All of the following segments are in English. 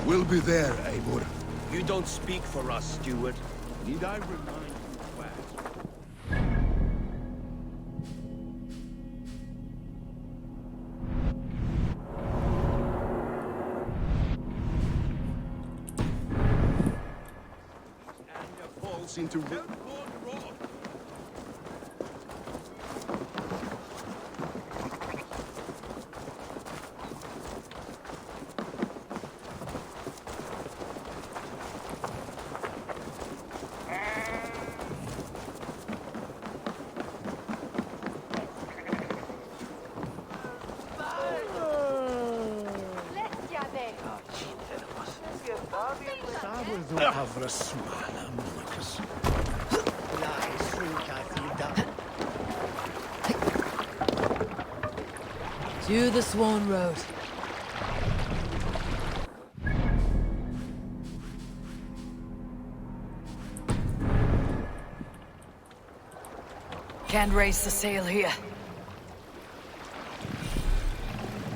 We'll be there, Eivor. You don't speak for us, steward. Need I remind you where? Anya falls into... To the Swan Road. Can't raise the sail here.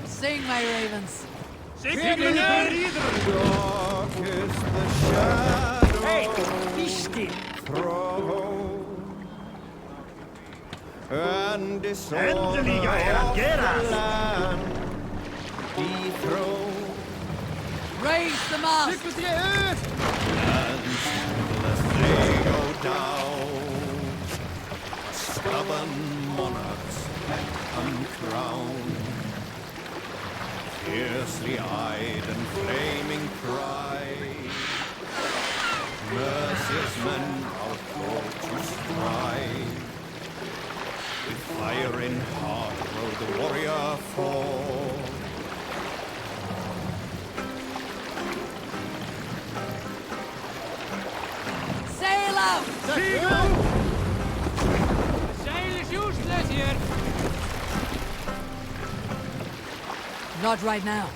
Sing, my ravens. Dark is the shadow. Hey, be still. Throw and disorder Endelig reageras. land dethroned. Raise the mast! Unless they go down, stubborn monarchs uncrowned, fiercely eyed and flaming pride. Merciless men are called to strive. With fire in heart will the warrior fall. Sail out! Sail is useless here. Not right now.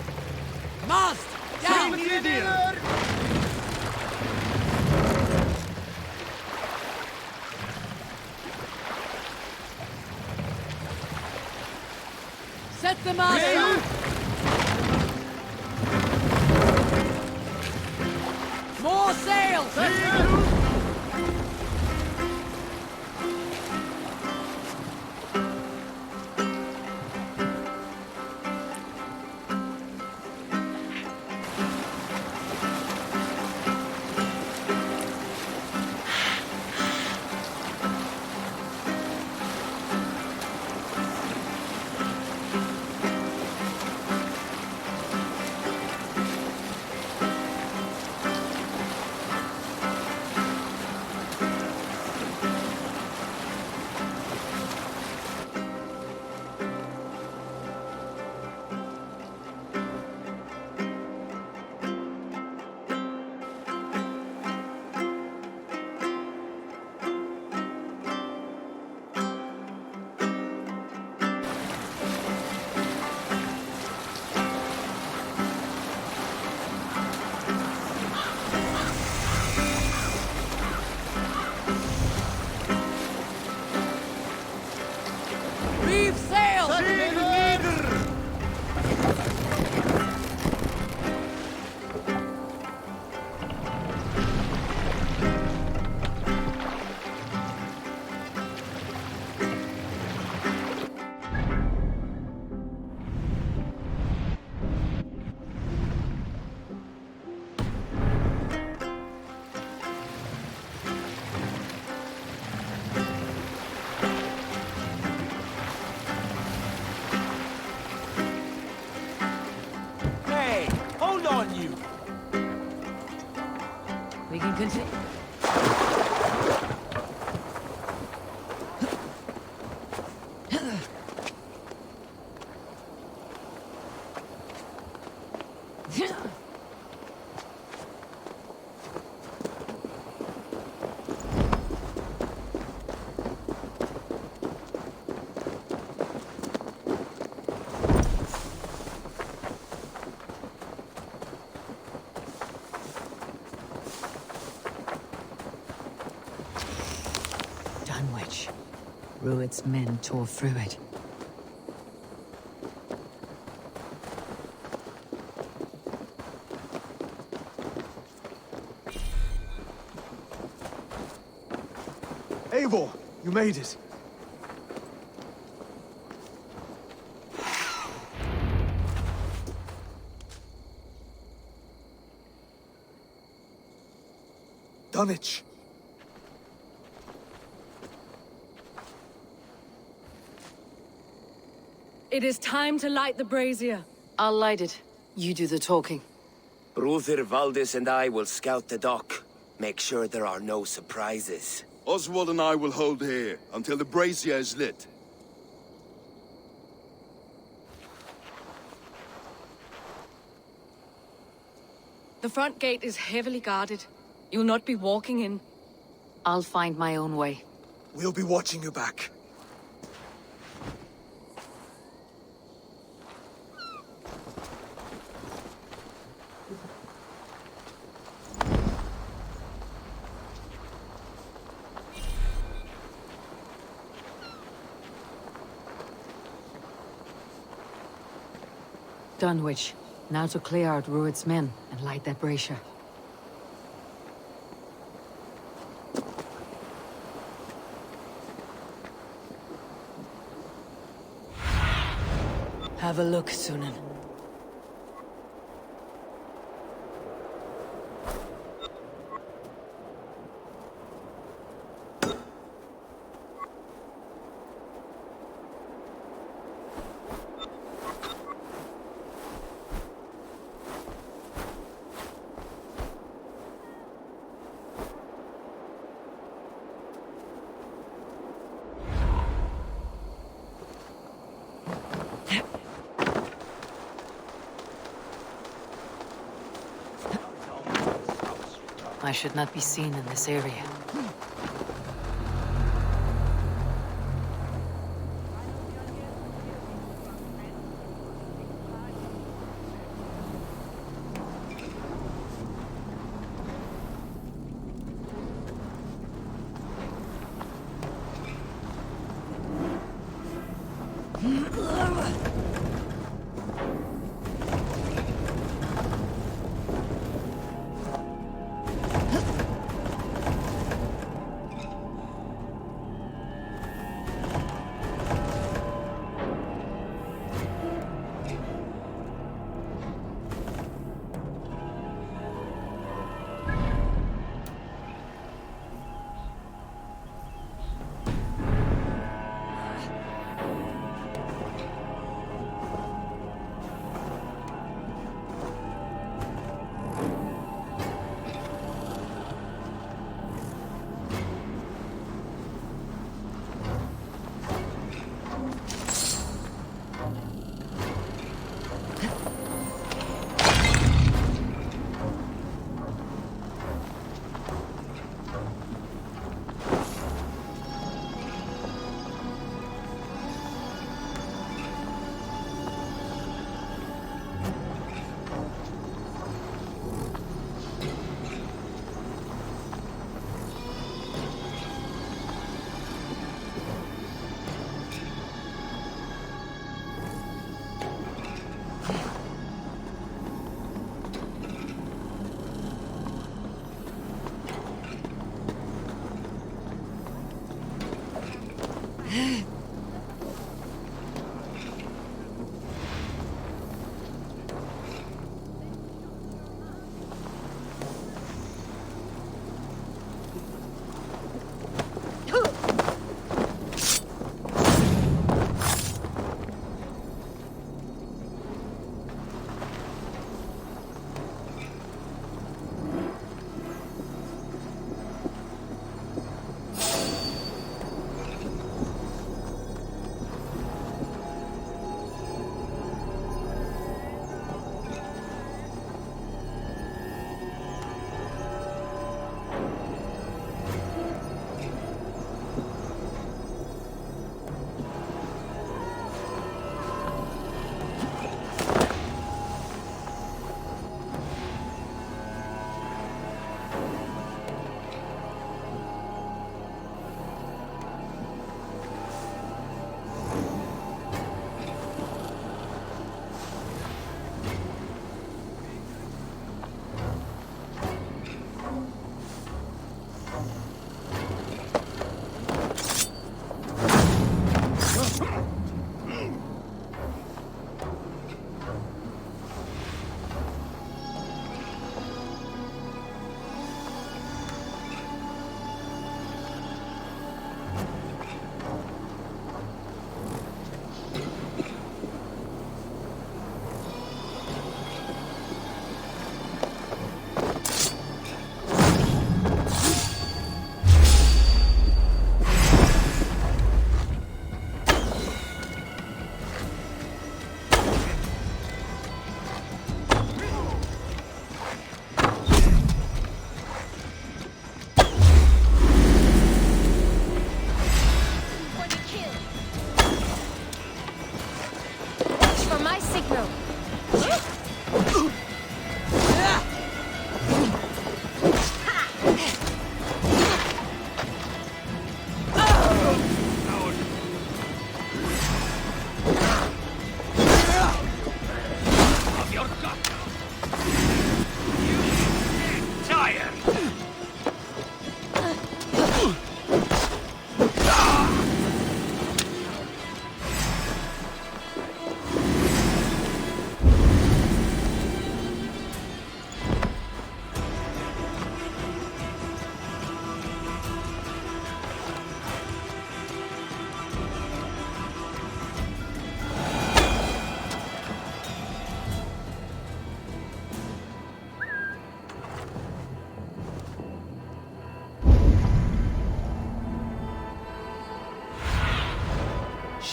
Mast! Down! Set the mast! More sail! Reef sail! Hey, hold on, you. We can continue. Dunwich. Rued's men tore through it. Eivor, you made it. Dunwich. It is time to light the brazier. I'll light it. You do the talking. Ruther, Valdis and I will scout the dock. Make sure there are no surprises. Oswald and I will hold here until the brazier is lit. The front gate is heavily guarded. You'll not be walking in. I'll find my own way. We'll be watching you back. Dunwich. Now to clear out Rued's men and light that brazier. Have a look, Sunan. I should not be seen in this area.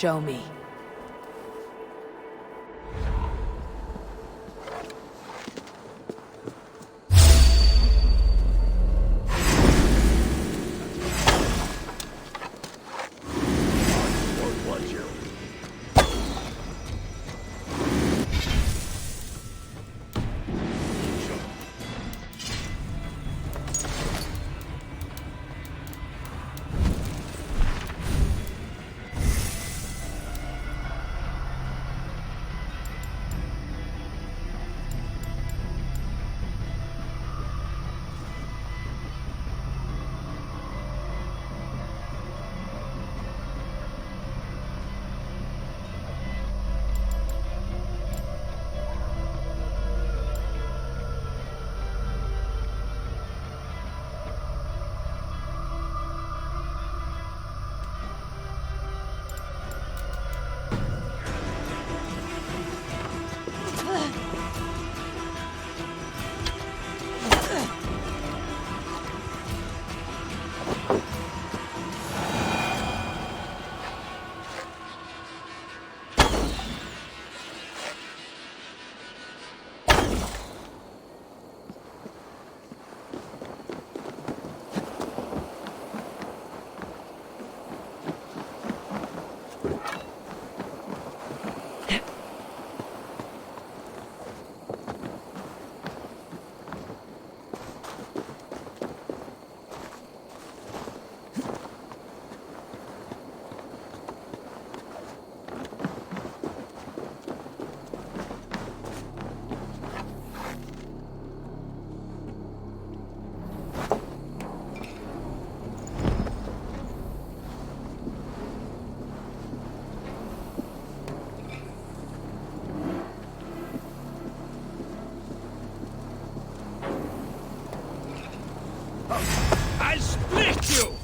Show me. I'll split you!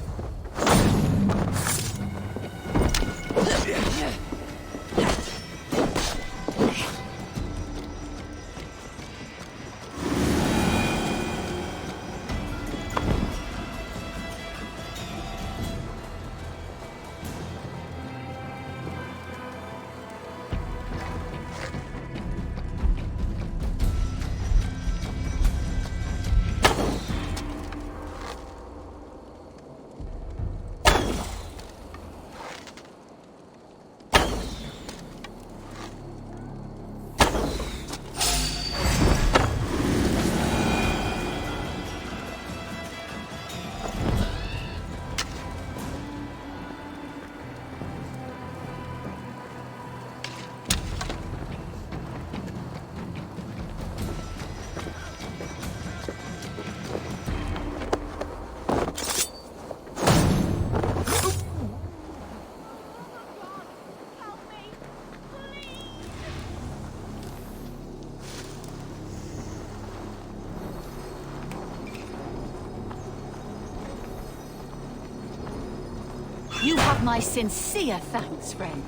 You have my sincere thanks, friend.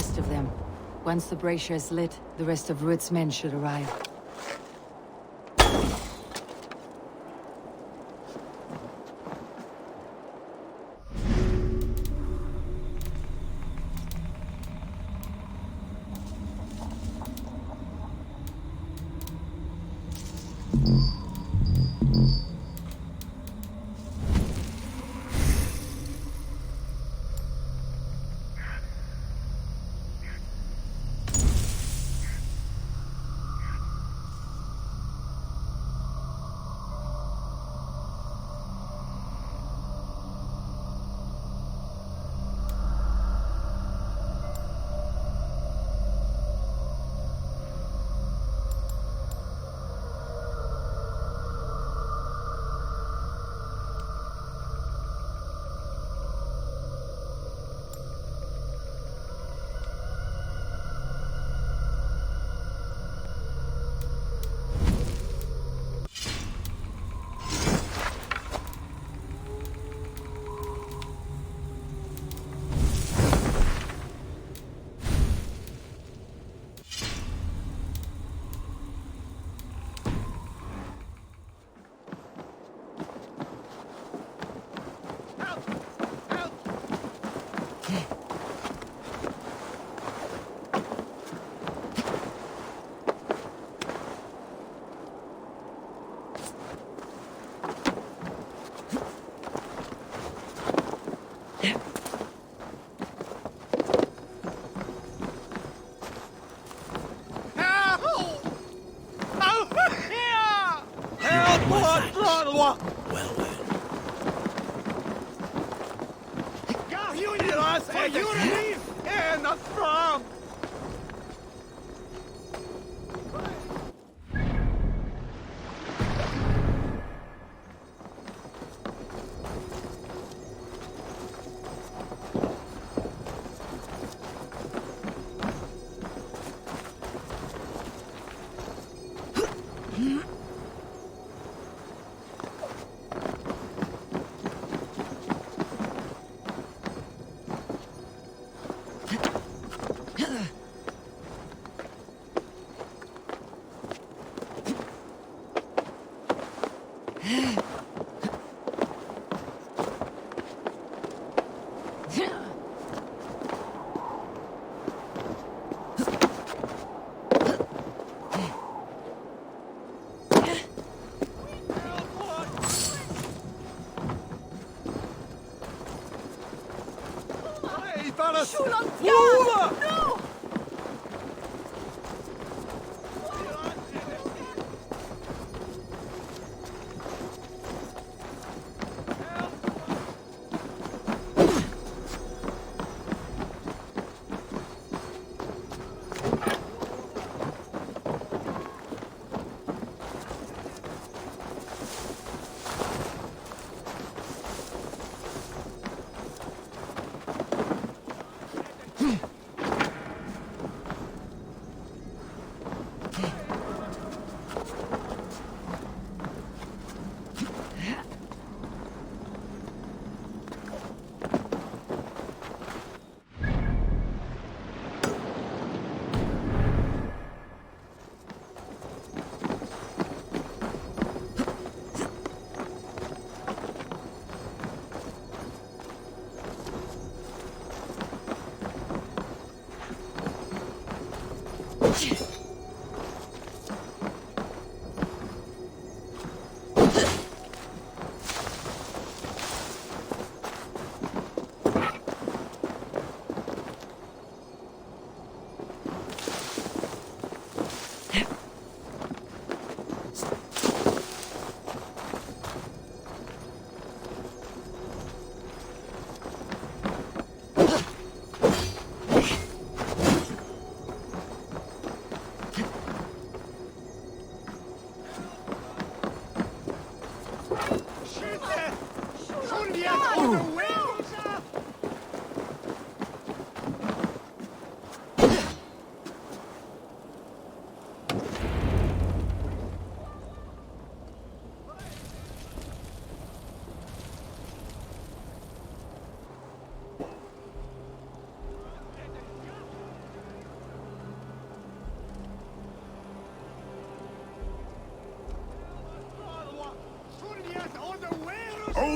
last of them. Once the brazier is lit, the rest of Rued's men should arrive.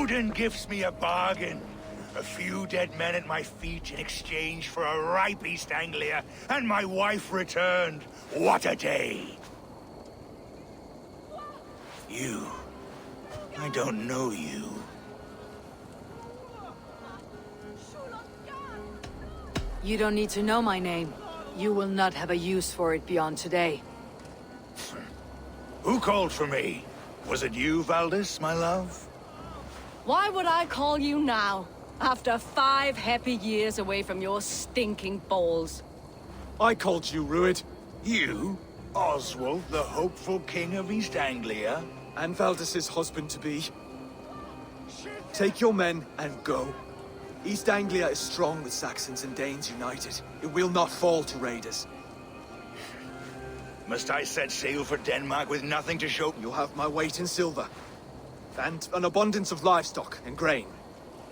Odin gives me a bargain. A few dead men at my feet in exchange for a ripe East Anglia, and my wife returned. What a day! You. I don't know you. You don't need to know my name. You will not have a use for it beyond today. Who called for me? Was it you, Valdis, my love? Why would I call you now, after 5 happy years away from your stinking balls? I called you, Rued. You? Oswald, the hopeful king of East Anglia? And Valdis's husband-to-be. Take your men and go. East Anglia is strong with Saxons and Danes united. It will not fall to raiders. Must I set sail for Denmark with nothing to show? You'll have my weight in silver. And an abundance of livestock and grain.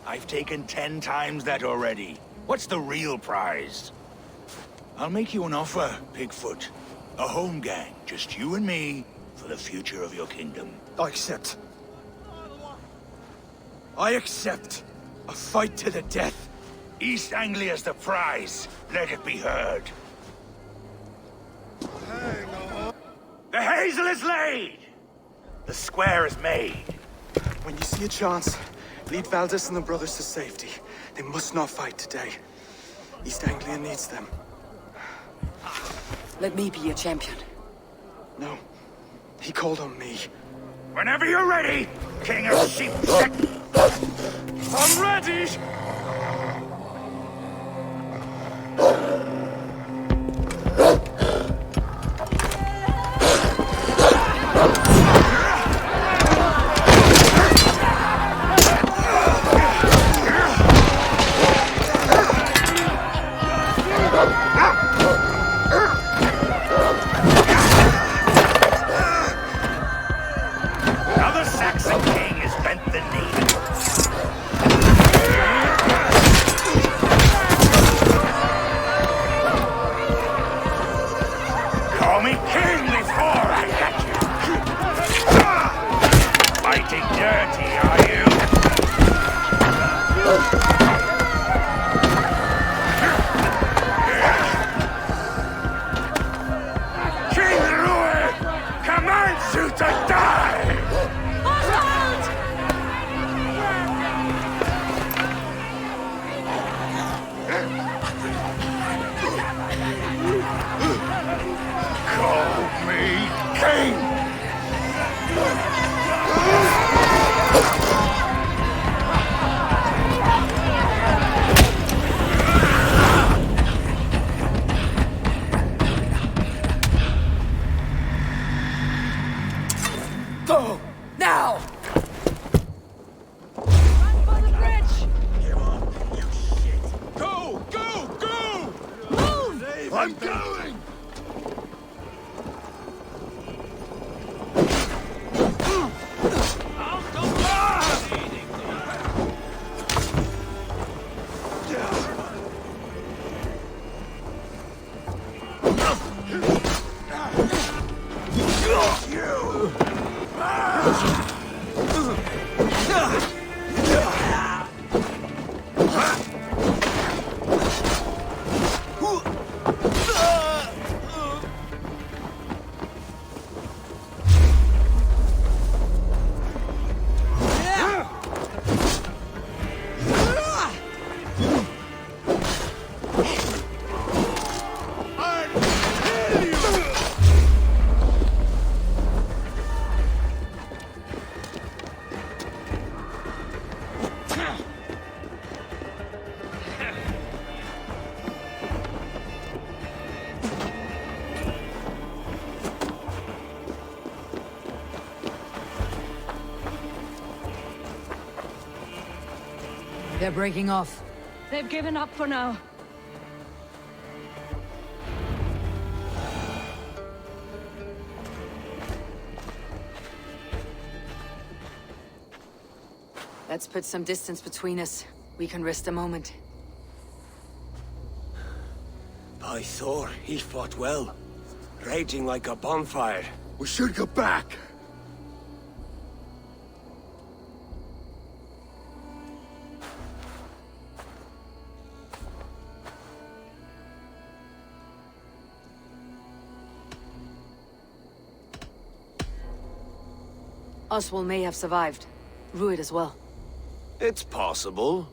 I've taken 10 times that already. What's the real prize? I'll make you an offer, Pigfoot. A home gang, just you and me, for the future of your kingdom. I accept. I accept. A fight to the death. East Anglia's the prize. Let it be heard. The hazel is laid! The square is made. When you see a chance, lead Valdis and the brothers to safety. They must not fight today. East Anglia needs them. Let me be your champion. No. He called on me. Whenever you're ready, King of Sheep. I'm ready! Now the Saxon king has bent the knee. Call me king before I get you. Fighting dirty, are you? King Rued commands you to die! Call me king! Go! Now! For the bridge! Go! Go! Go! Move! I'm going! They're breaking off. They've given up for now. Let's put some distance between us. We can rest a moment. By Thor, he fought well. Raging like a bonfire. We should go back. Oswald may have survived. Rued as well. It's possible.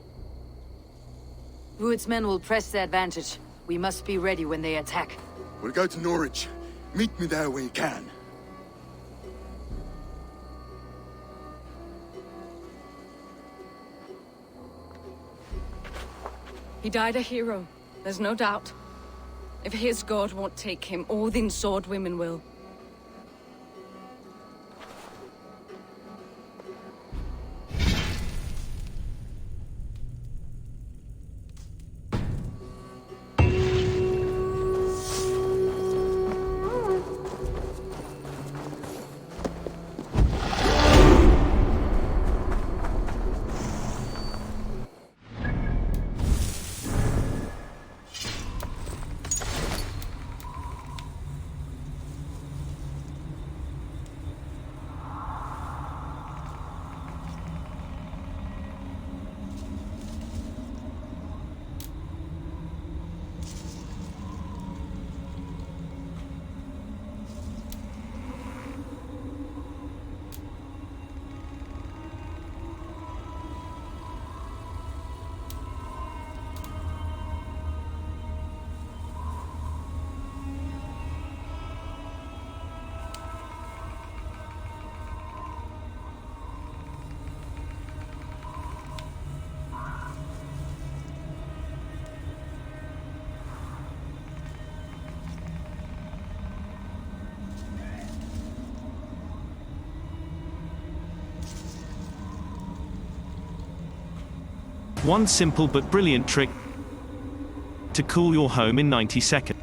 Rued's men will press the advantage. We must be ready when they attack. We'll go to Norwich. Meet me there when you can. He died a hero, there's no doubt. If his god won't take him, Odin's sword women will. One simple but brilliant trick to cool your home in 90 seconds.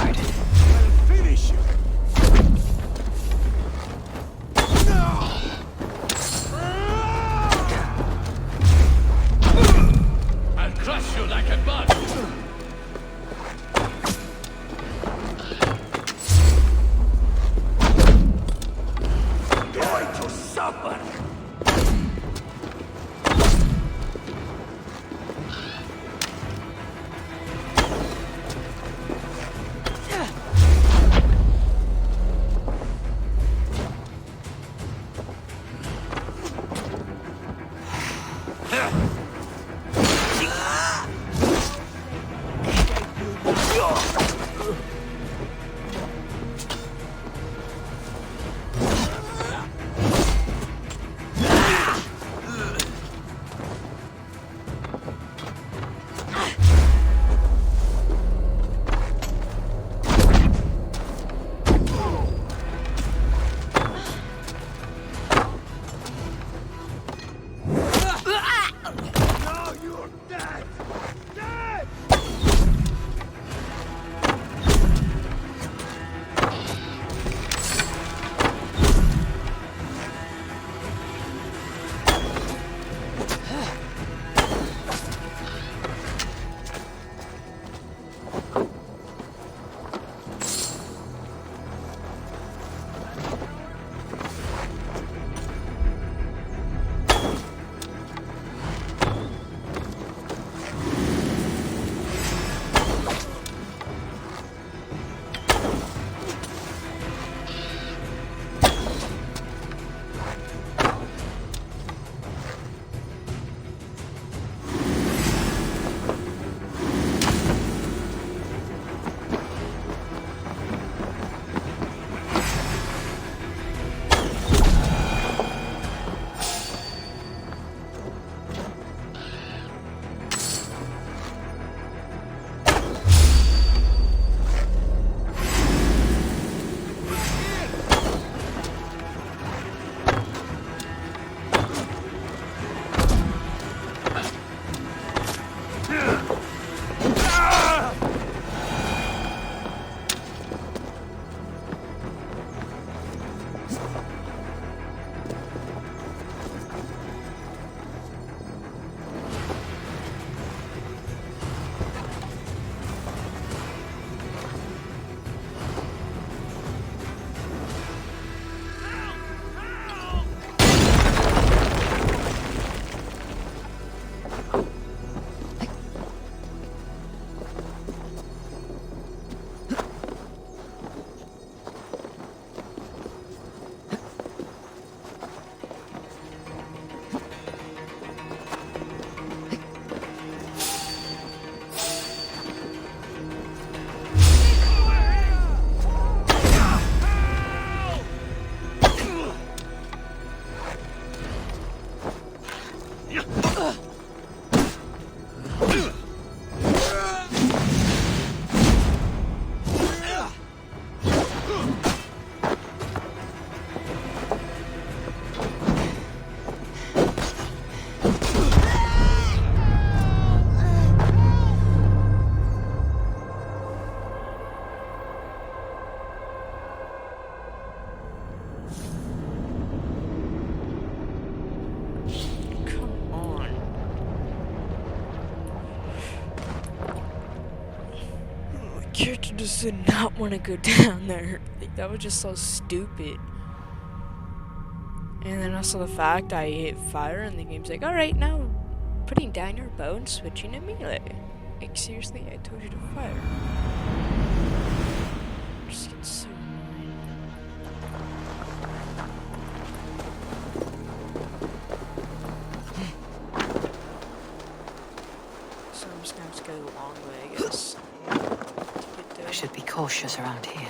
started. I'll finish you. I'll crush you like a bug. Going to supper. Character just did not want to go down there. Like, that was just so stupid. And then also the fact I hit fire and the game's like, alright, now putting down your bow and switching to melee. Like, seriously, I told you to fire. Just gets so annoying. So I'm just gonna have to go the long way, I guess. I should be cautious around here.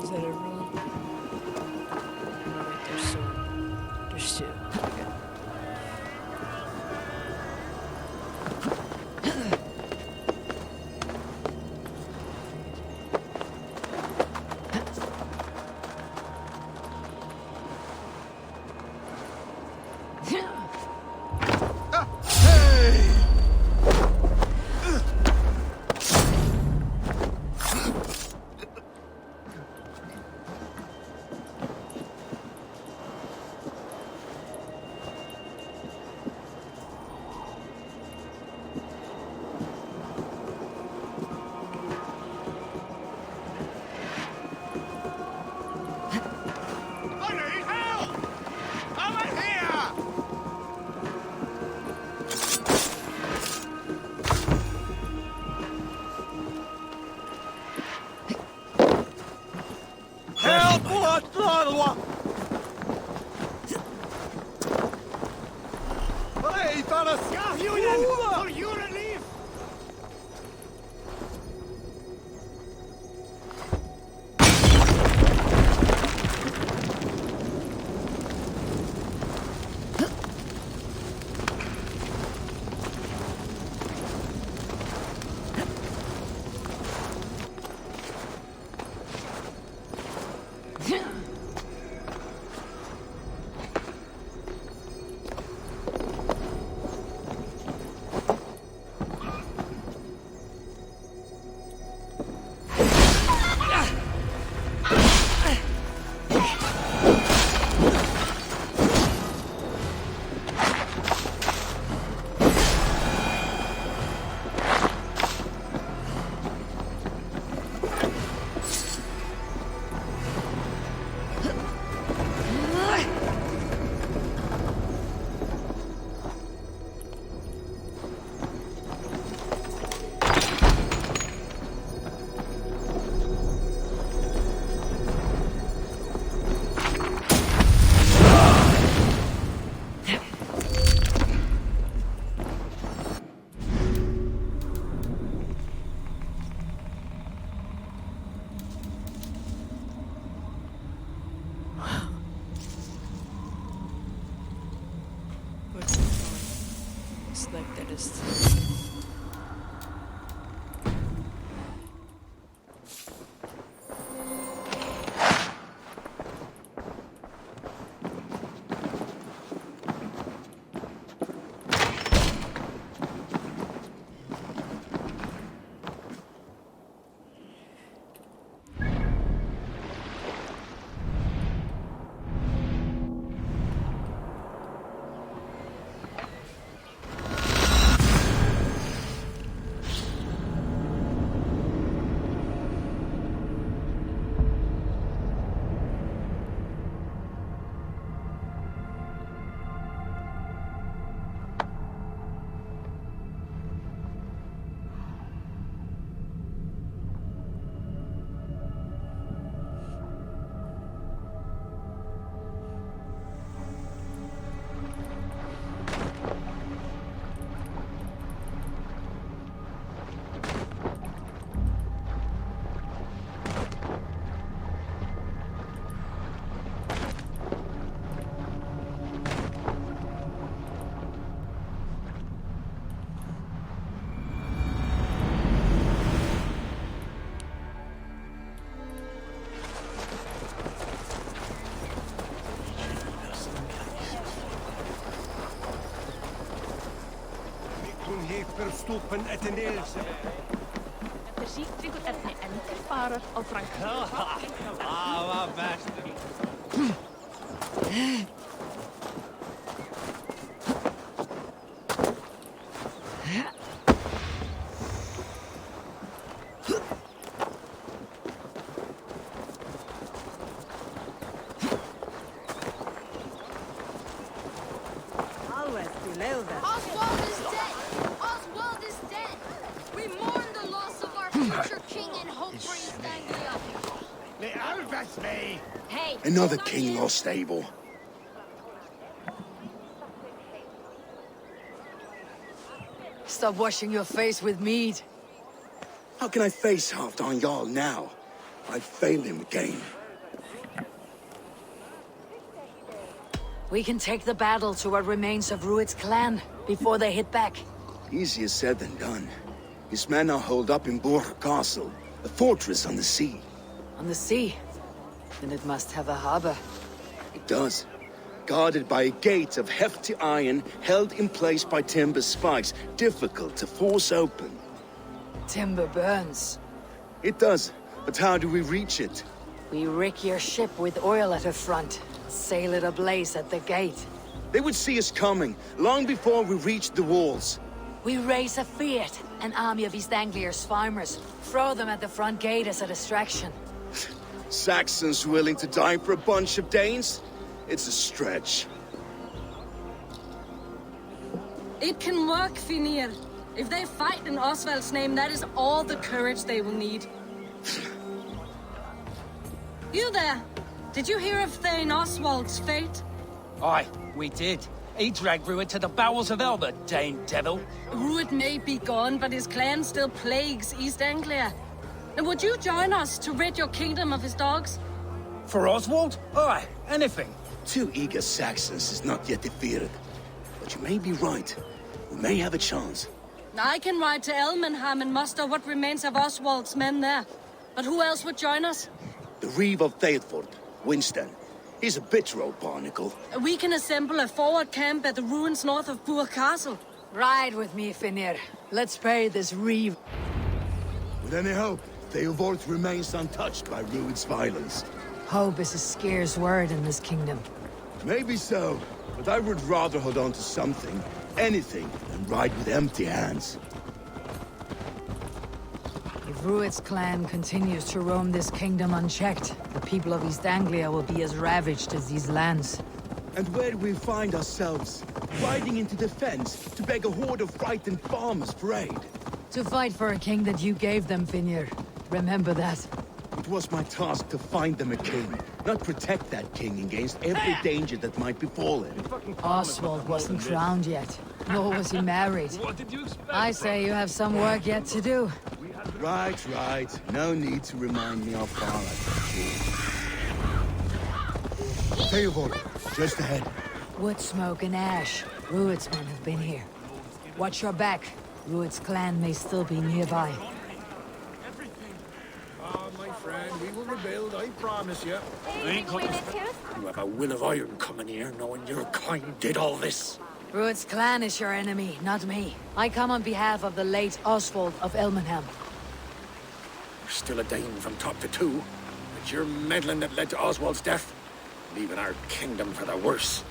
Is that everyone? No, wait, there's two. Okay. It's like that is. Verstoppen etteneel. Er ziet ykkur efni endur farar á Frankrike. Vad värst. Oswald is dead! Oswald is dead! We mourn the loss of our future king and hope for East Anglia. Hey! Another king lost, Abel. Stop washing your face with mead. How can I face Halfdan Jarl now? I failed him again. We can take the battle to what remains of Rued's clan before they hit back. Easier said than done. His men are holed up in Borg Castle, a fortress on the sea. On the sea? Then it must have a harbor. It does. Guarded by a gate of hefty iron, held in place by timber spikes, difficult to force open. Timber burns. It does, but how do we reach it? We rig your ship with oil at her front, sail it ablaze at the gate. They would see us coming, long before we reached the walls. We raise a fiat, an army of East Anglia's farmers, throw them at the front gate as a distraction. Saxons willing to die for a bunch of Danes? It's a stretch. It can work, Finir. If they fight in Oswald's name, that is all the courage they will need. You there! Did you hear of Thane Oswald's fate? Aye, we did. He dragged Rued to the bowels of Elba, Dane devil. Rued may be gone, but his clan still plagues East Anglia. And would you join us to rid your kingdom of his dogs? For Oswald? Aye, anything. 2 eager Saxons is not yet defeated. But you may be right. We may have a chance. I can ride to Elmenham and muster what remains of Oswald's men there. But who else would join us? The Reeve of Thetford, Winston. He's a bitter old barnacle. We can assemble a forward camp at the ruins north of Burg Castle. Ride with me, Finir. Let's pay this Reeve. With any hope, Theodord remains untouched by Rued's violence. Hope is a scarce word in this kingdom. Maybe so, but I would rather hold on to something, anything, than ride with empty hands. If Rued's clan continues to roam this kingdom unchecked, the people of East Anglia will be as ravaged as these lands. And where do we find ourselves? Riding into defense to beg a horde of frightened farmers for aid. To fight for a king that you gave them, Finir. Remember that. It was my task to find them a king, not protect that king against every danger that might befall him. Oswald wasn't crowned yet, nor was he married. What did you expect? I say you have some work yet to do. Right, right. No need to remind me how far I've come. Theobald, just ahead. Wood smoke and ash. Rued's men have been here. Watch your back. Rued's clan may still be nearby. My friend, we will rebuild, I promise you. You have a will of iron coming here, knowing your kind did all this. Rued's clan is your enemy, not me. I come on behalf of the late Oswald of Elmenham. You're still a Dane from top to two. It's your meddling that led to Oswald's death, leaving our kingdom for the worse.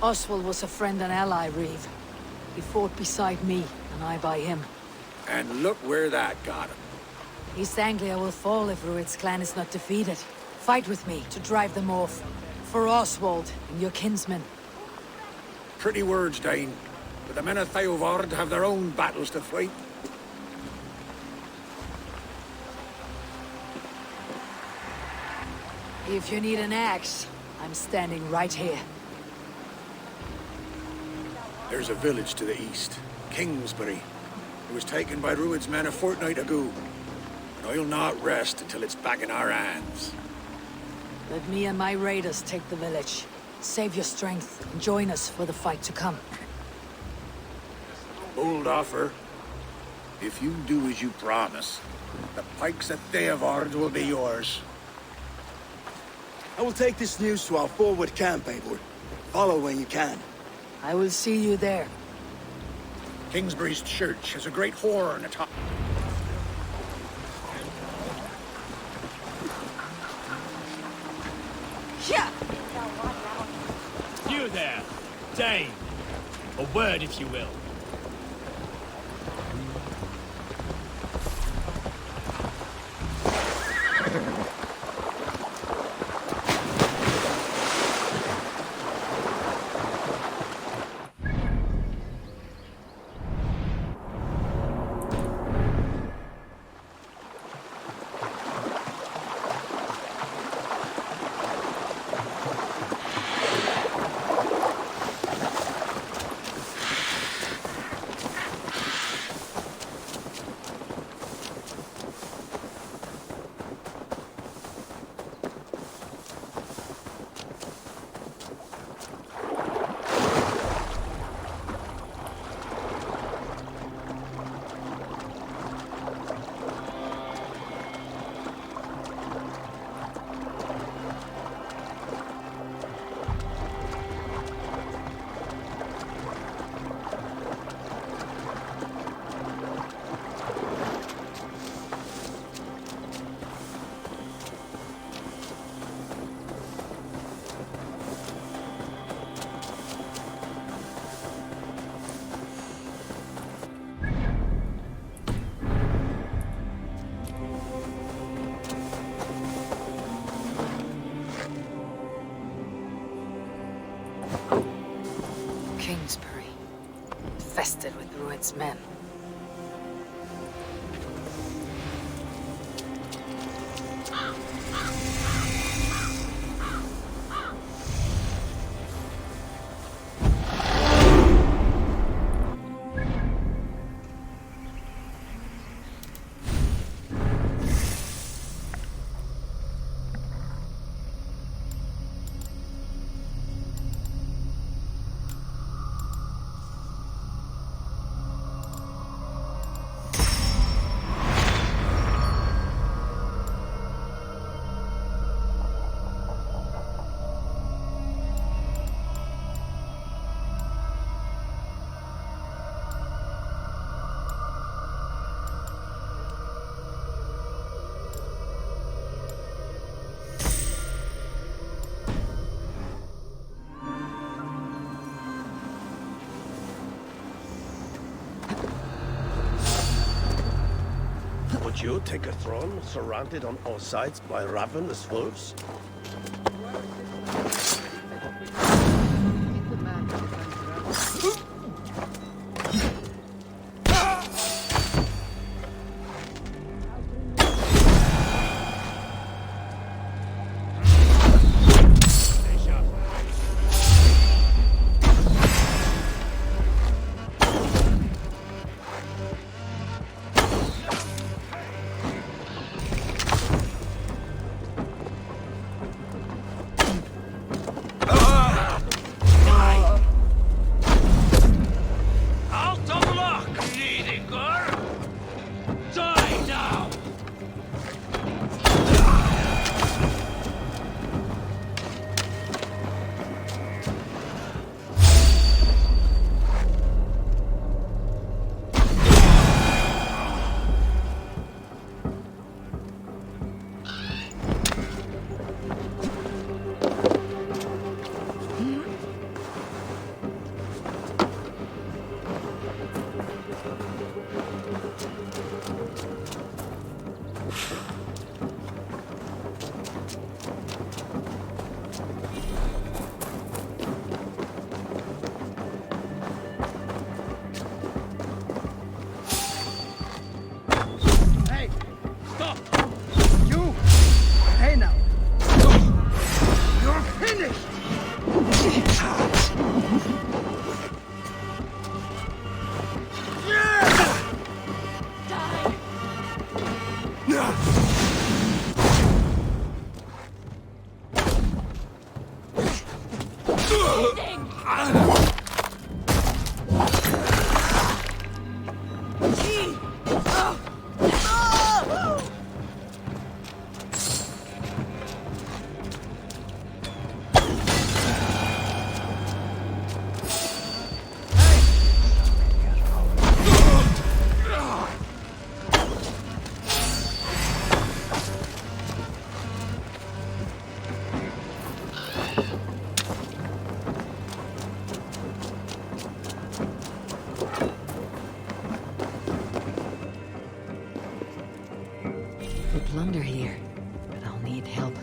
Oswald was a friend and ally, Reeve. He fought beside me, and I by him. And look where that got him. East Anglia will fall if Rued's clan is not defeated. Fight with me to drive them off. For Oswald and your kinsmen. Pretty words, Dane. But the men of Theodord have their own battles to fight. If you need an axe, I'm standing right here. There's a village to the east, Kingsbury. It was taken by Rued's men a fortnight ago. And I'll not rest until it's back in our hands. Let me and my raiders take the village. Save your strength and join us for the fight to come. Bold offer. If you do as you promise, the pikes of Theodord will be yours. I will take this news to our forward camp, Eivor. Follow when you can. I will see you there. Kingsbury's church has a great horn atop. Yeah. You there, Dane. A word, if you will. infested with Rued's men. Would you take a throne surrounded on all sides by ravenous wolves? Plunder here, but I'll need help.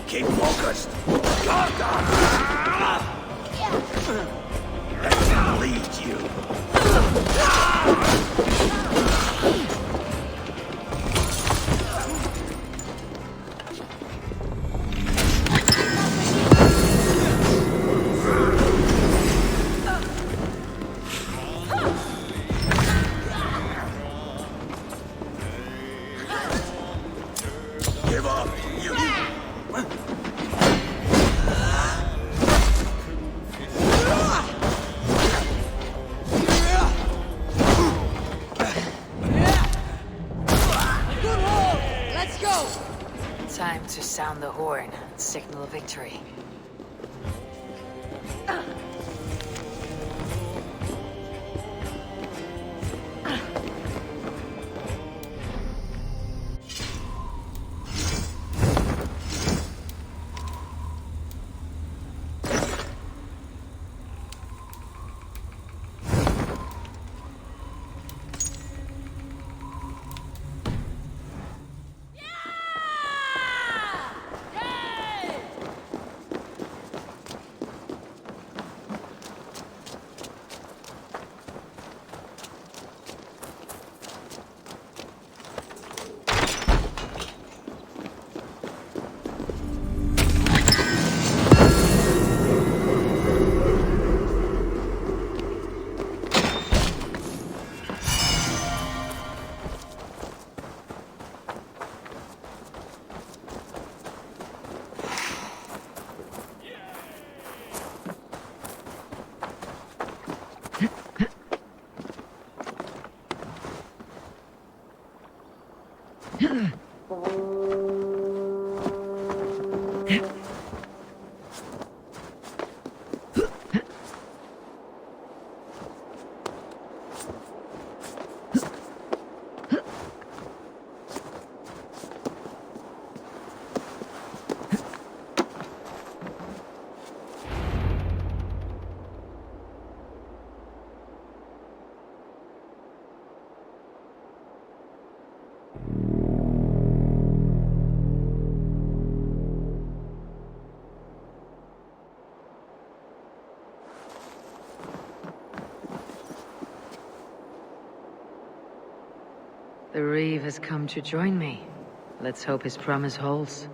Keep focused. lead you. Give up, you... Let's go! Time to sound the horn, signal victory. The Reeve has come to join me. Let's hope his promise holds.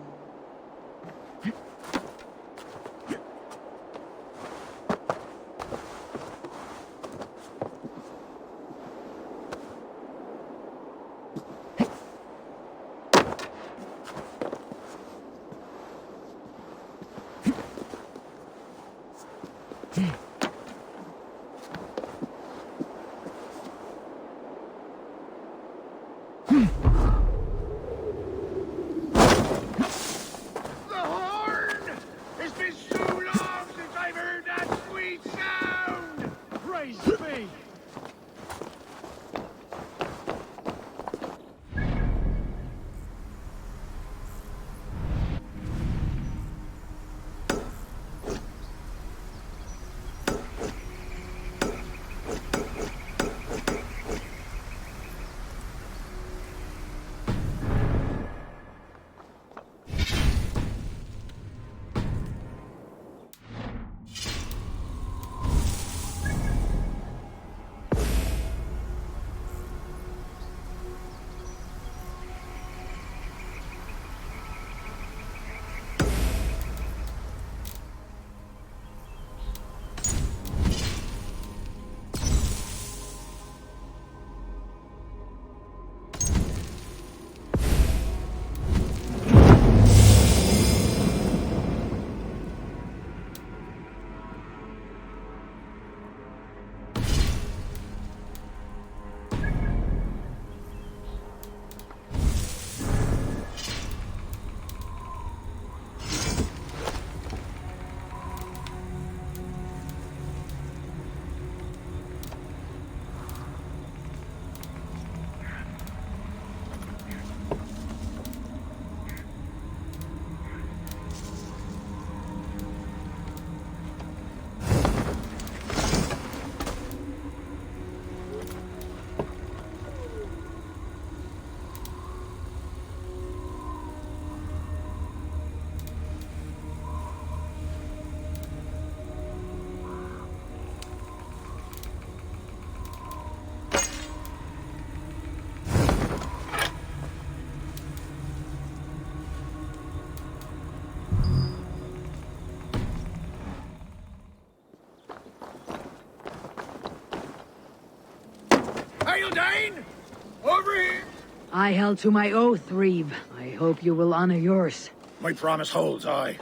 I held to my oath, Reeve. I hope you will honor yours. My promise holds, aye.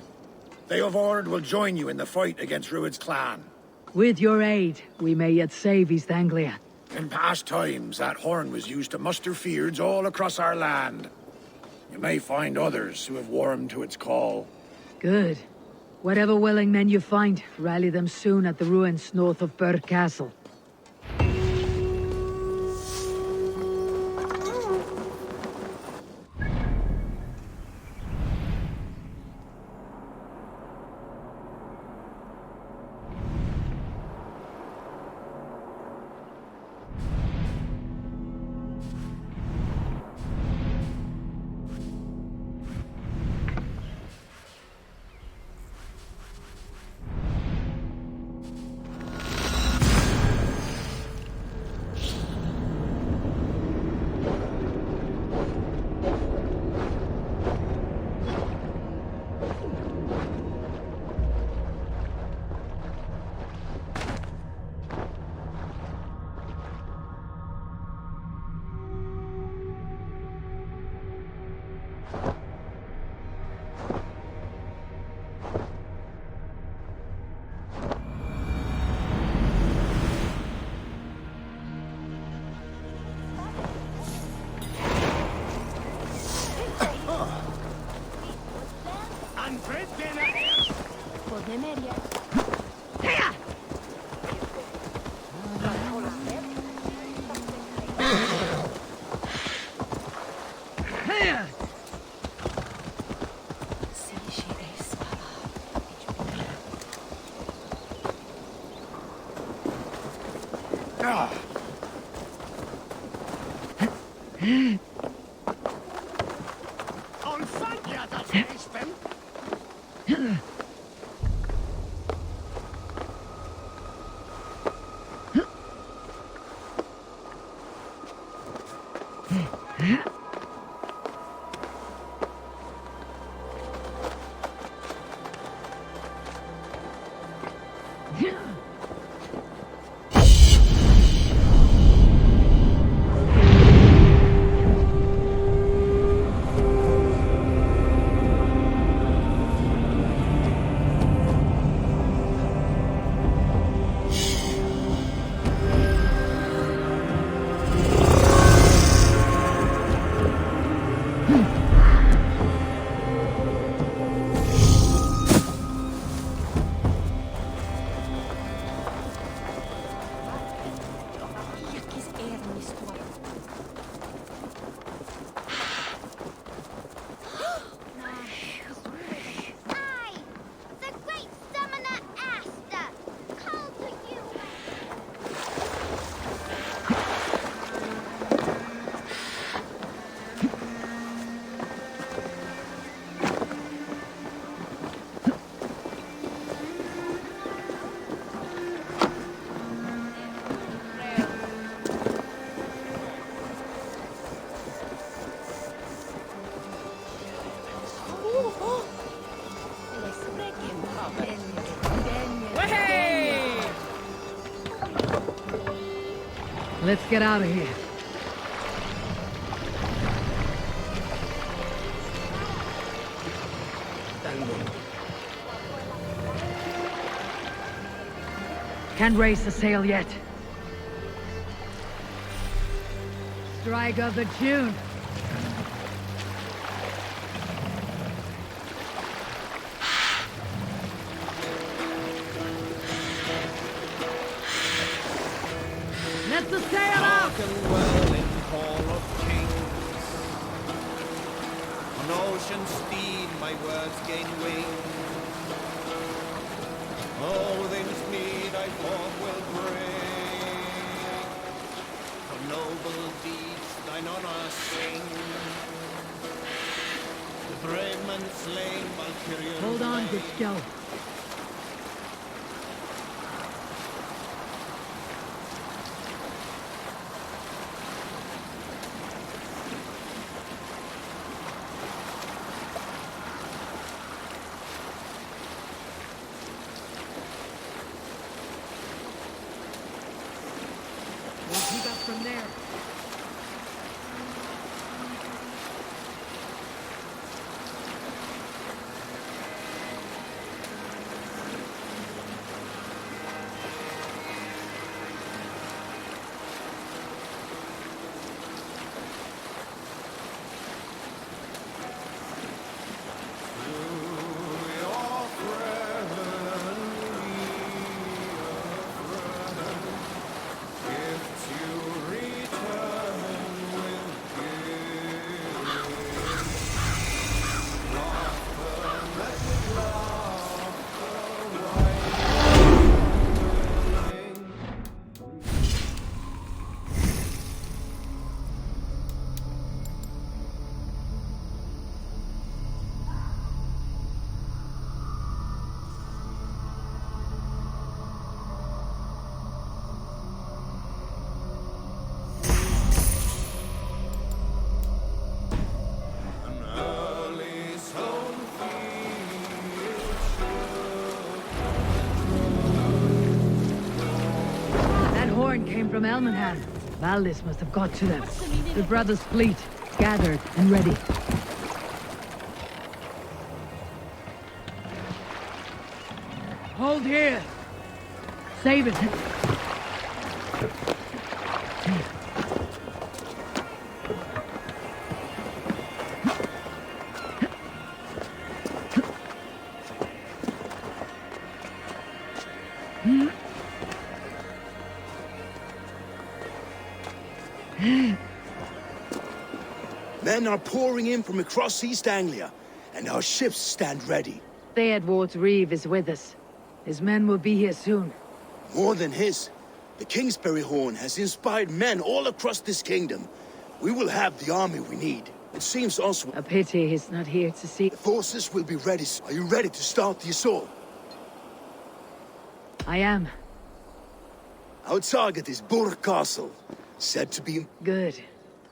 Theovord will join you in the fight against Rued's clan. With your aid, we may yet save East Anglia. In past times, that horn was used to muster fyrds all across our land. You may find others who have warmed to its call. Good. Whatever willing men you find, rally them soon at the ruins north of Burr Castle. Let's get out of here. Can't raise the sail yet. Strike of the tune. Let the sail up! Well in hall of kings. On ocean steed my words gain wings. Oh, things mead I forth will bring. For noble deeds thine honor sing. The brave men slain, Valkyrian. Hold on, good skill. We'll pick up from there. horn came from Elmenham. Valdis must have got to them. The brothers' fleet, gathered and ready. Hold here. Save it. Men are pouring in from across East Anglia, and our ships stand ready. Theodward's Reeve is with us. His men will be here soon. More than his. The Kingsbury Horn has inspired men all across this kingdom. We will have the army we need. It seems Oswald... A pity he's not here to see... The forces will be ready. Are you ready to start the assault? I am. Our target is Burg Castle, said to be... Good.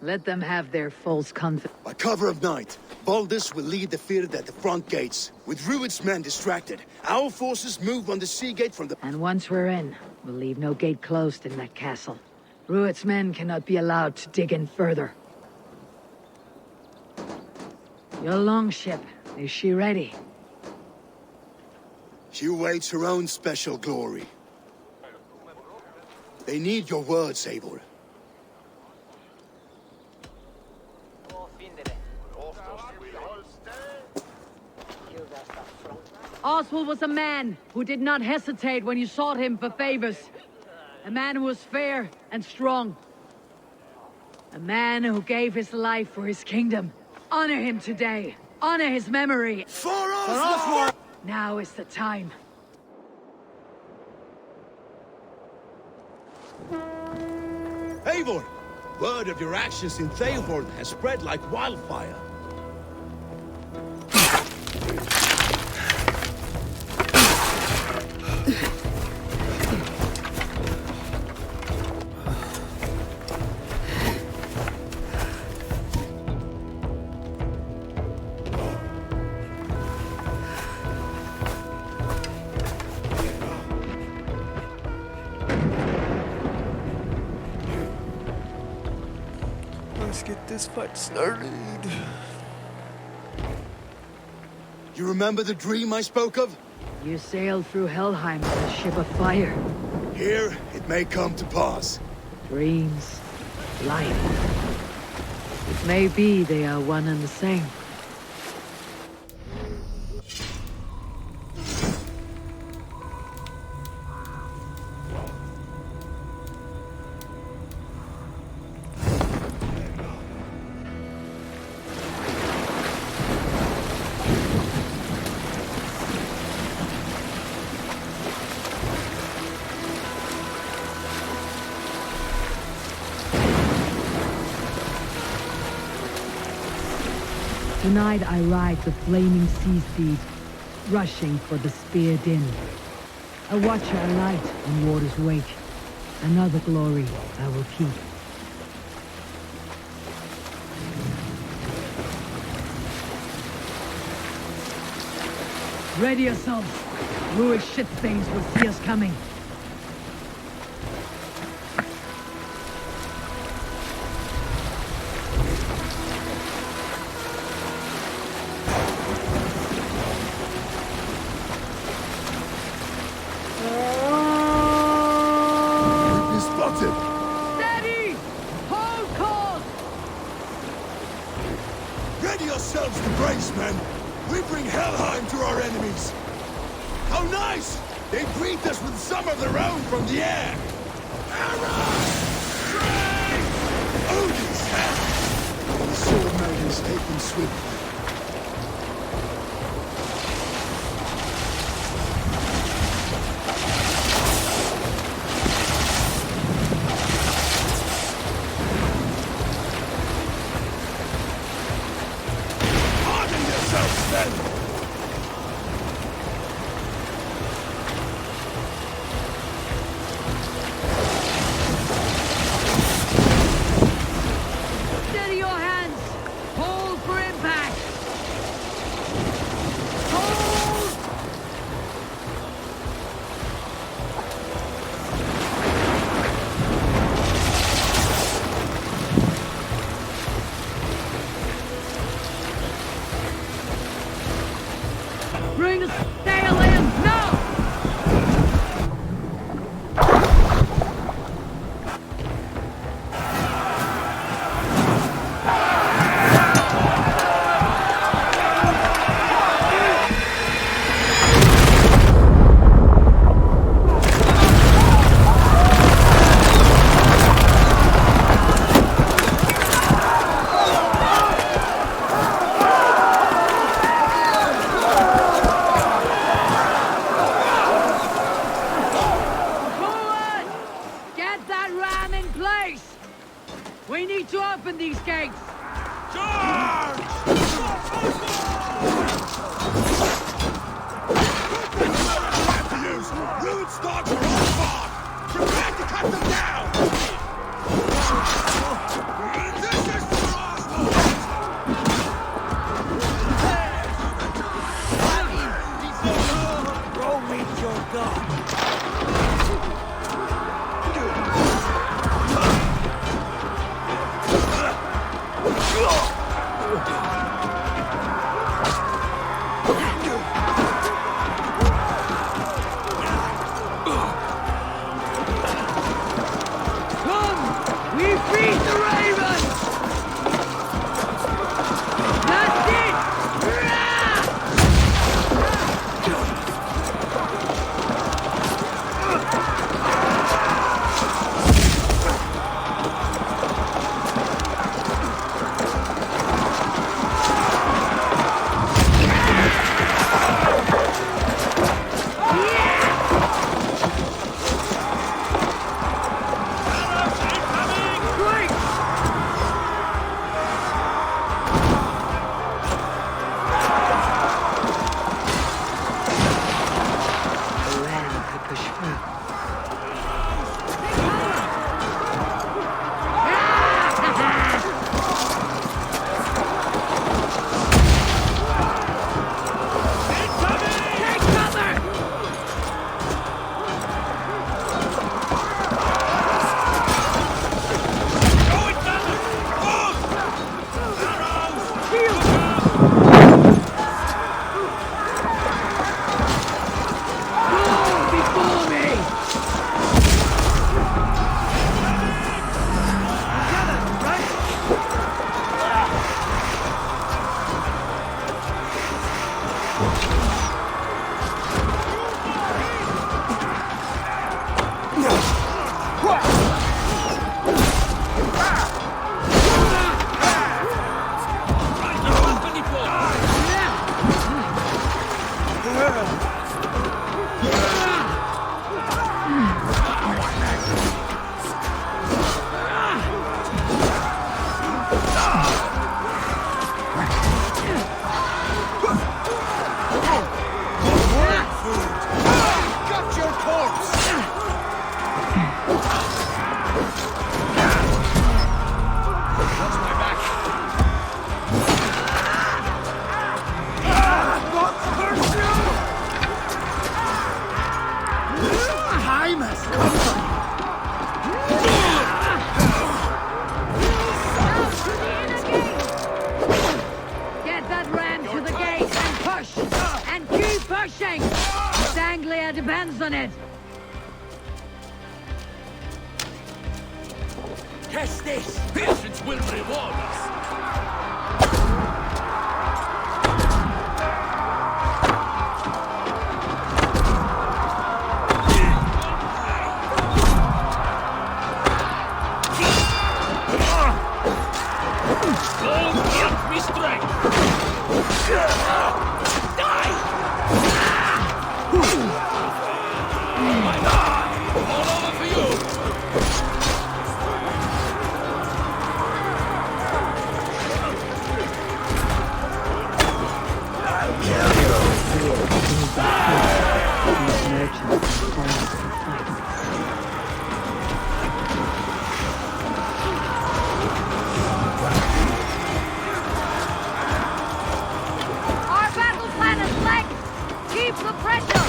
Let them have their false confidence. By cover of night, Baldus will lead the field at the front gates. With Rued's men distracted, our forces move on the sea gate from the... And once we're in, we'll leave no gate closed in that castle. Rued's men cannot be allowed to dig in further. Your longship, is she ready? She awaits her own special glory. They need your words, Eivor. Oswald was a man who did not hesitate when you sought him for favors. A man who was fair and strong. A man who gave his life for his kingdom. Honor him today. Honor his memory. For Oswald! Now is the time. Eivor! Word of your actions in Theoborn has spread like wildfire. Let's get this fight started. You remember the dream I spoke of? You sailed through Helheim on a ship of fire. Here, it may come to pass. Dreams, life. It may be they are one and the same. Tonight I ride the flaming sea steed, rushing for the spear din. A watcher alight on water's wake. Another glory I will keep. Ready yourselves. Ruined shit stains will see us coming. Steady! Hold course! Ready yourselves to brace, men! We bring Helheim to our enemies! How nice! They greet us with some of their own from the air! Arrows! Strike! Odin's hand! The sword maidens take them swiftly. Steady your hands! Hold for impact! Bring the sail in, now! We need to open these gates! Charge! Rude stalks are all fought! Prepare to cut them down! This is for Oswald! Go meet your god! Depends on it. Test this! Patience will reward us! Don't give me strength! Die! My God! All over for you! Our battle plan is legs! Keep the pressure!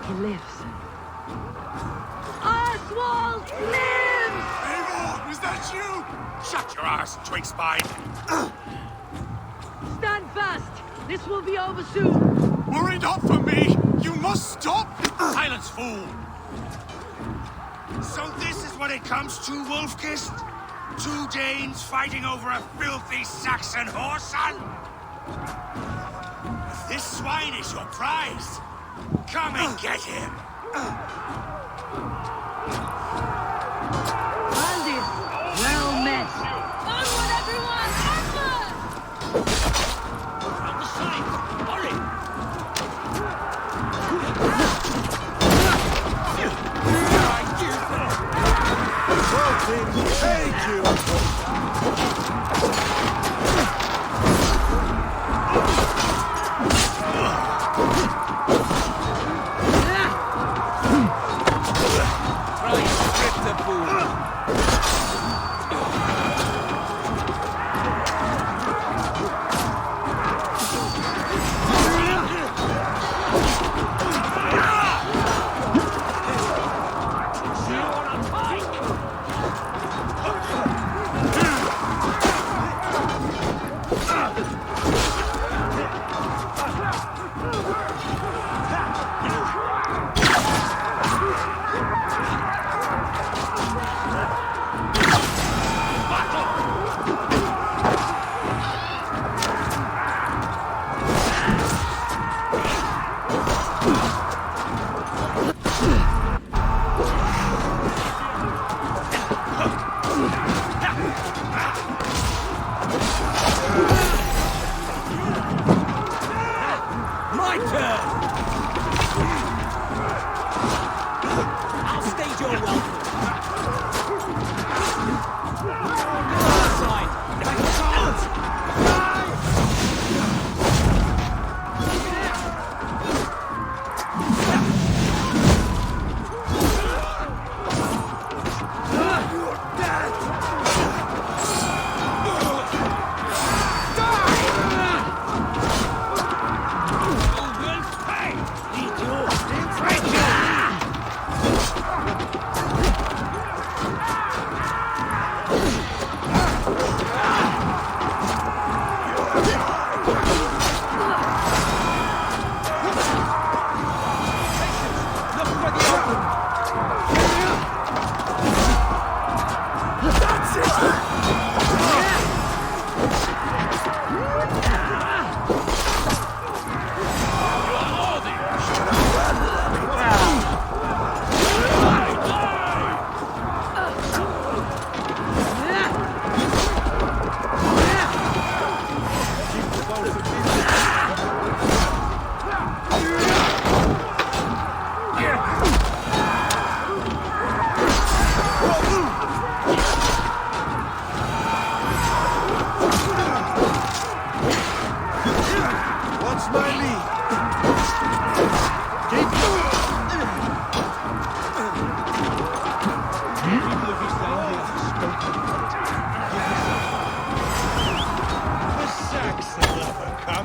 He lives. Oswald lives! Eivor, was that you? Shut your arse, twig spine. Stand fast! This will be over soon! Worry not for me! You must stop! Silence, fool! So this is what it comes to, Wolfkist? 2 Danes fighting over a filthy Saxon whoreson? If this swine is your prize, come and get him! Bandit! Well met! Onward, everyone! Onward! From the side! Hurry! Thank you! Try and strip the fool! My turn! I'll stage your welcome. Side.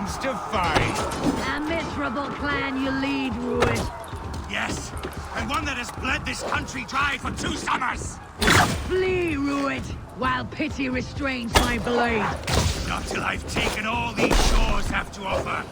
comes to fight. A miserable clan you lead, Ruin. Yes, and one that has bled this country dry for 2 summers. Flee, Ruin, while pity restrains my blade. Not till I've taken all these shores have to offer.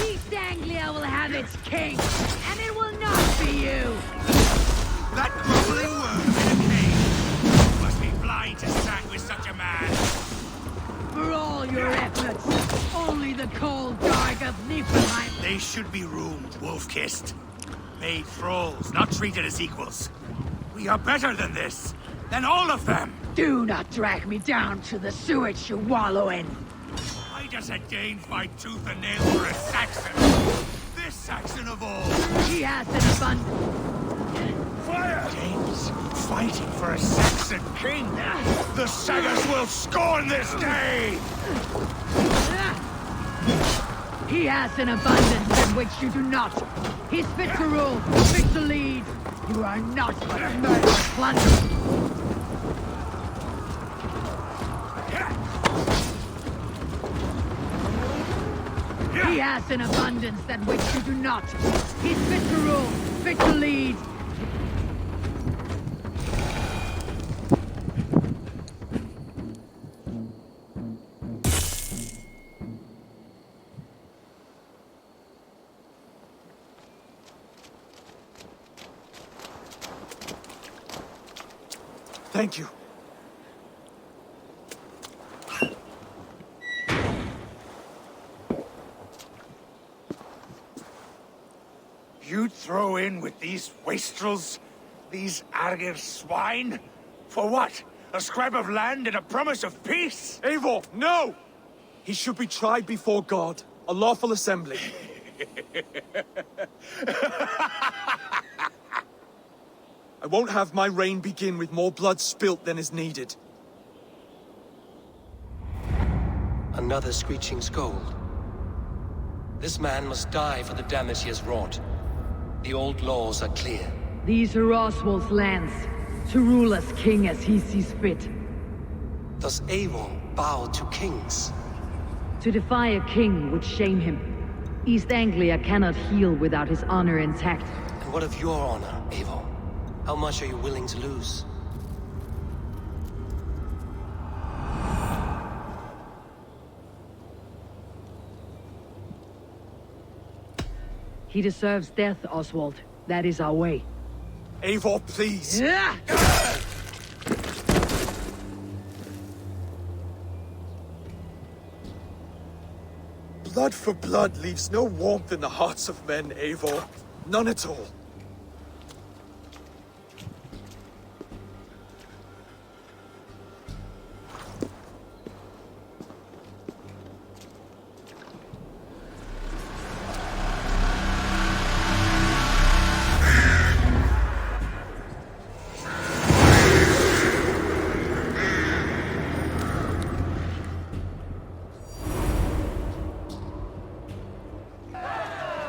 East Anglia will have its king, and it will not be you. That groveling worm in a cave must be blind to stand with such a man. For all your efforts, only the cold dark of Niflheim. They should be roomed, wolf-kissed. Made thralls, not treated as equals. We are better than this. Than all of them. Do not drag me down to the sewage you wallow in. Why does a Dane fight tooth and nail for a Saxon? This Saxon of all. He has an abundance. Fire! Danes fighting for a Saxon king. The Saggers will scorn this day! He has an abundance in which you do not. He's fit to rule, fit to lead. You are not but a murderous plunder. He has an abundance than which you do not. He's fit to rule, fit to lead. Thank you. You'd throw in with these wastrels? These Argir swine? For what? A scrap of land and a promise of peace? Eivor, no! He should be tried before God, a lawful assembly. I won't have my reign begin with more blood spilt than is needed. Another screeching scold. This man must die for the damage he has wrought. The old laws are clear. These are Oswald's lands, to rule as king as he sees fit. Does Eivor bow to kings? To defy a king would shame him. East Anglia cannot heal without his honor intact. And what of your honor, Eivor? How much are you willing to lose? He deserves death, Oswald. That is our way. Eivor, please! Yeah. Blood for blood leaves no warmth in the hearts of men, Eivor. None at all.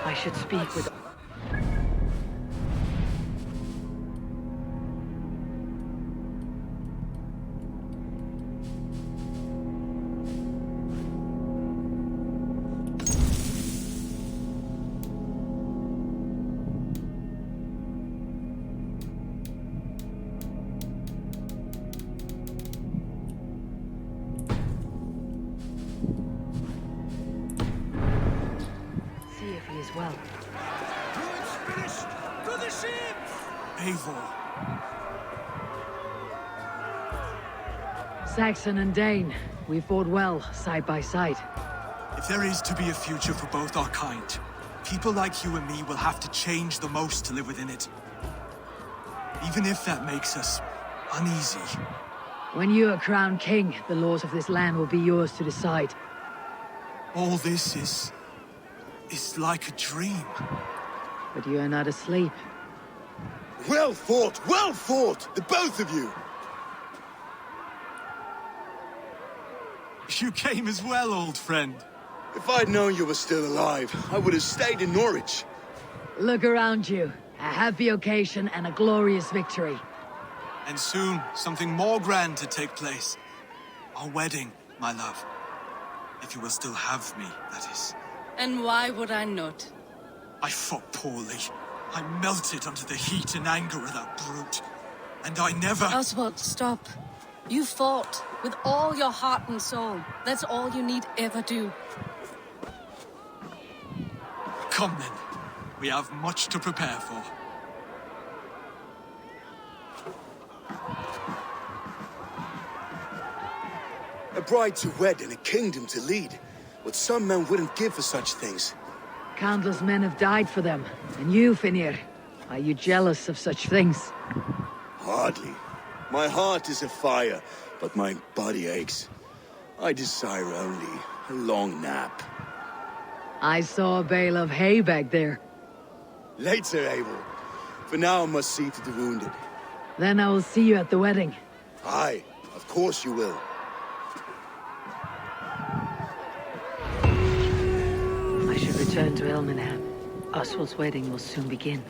I should speak with... See if he is well. To the ships! Eivor. Saxon and Dane, we fought well, side by side. If there is to be a future for both our kind, people like you and me will have to change the most to live within it. Even if that makes us uneasy. When you are crowned king, the laws of this land will be yours to decide. All this is like a dream. But you are not asleep. Well fought, the both of you! You came as well, old friend. If I'd known you were still alive, I would have stayed in Norwich. Look around you. A happy occasion and a glorious victory. And soon, something more grand to take place. Our wedding, my love. If you will still have me, that is. And why would I not? I fought poorly. I melted under the heat and anger of that brute. And I never... Oswald, stop. You fought with all your heart and soul. That's all you need ever do. Come then. We have much to prepare for. A bride to wed and a kingdom to lead. What some men wouldn't give for such things. Countless men have died for them. And you, Finnir, are you jealous of such things? Hardly. My heart is afire, but my body aches. I desire only a long nap. I saw a bale of hay back there. Later, Abel. For now, I must see to the wounded. Then I will see you at the wedding. Aye, of course you will. I return to Elmenham. Oswald's wedding will soon begin.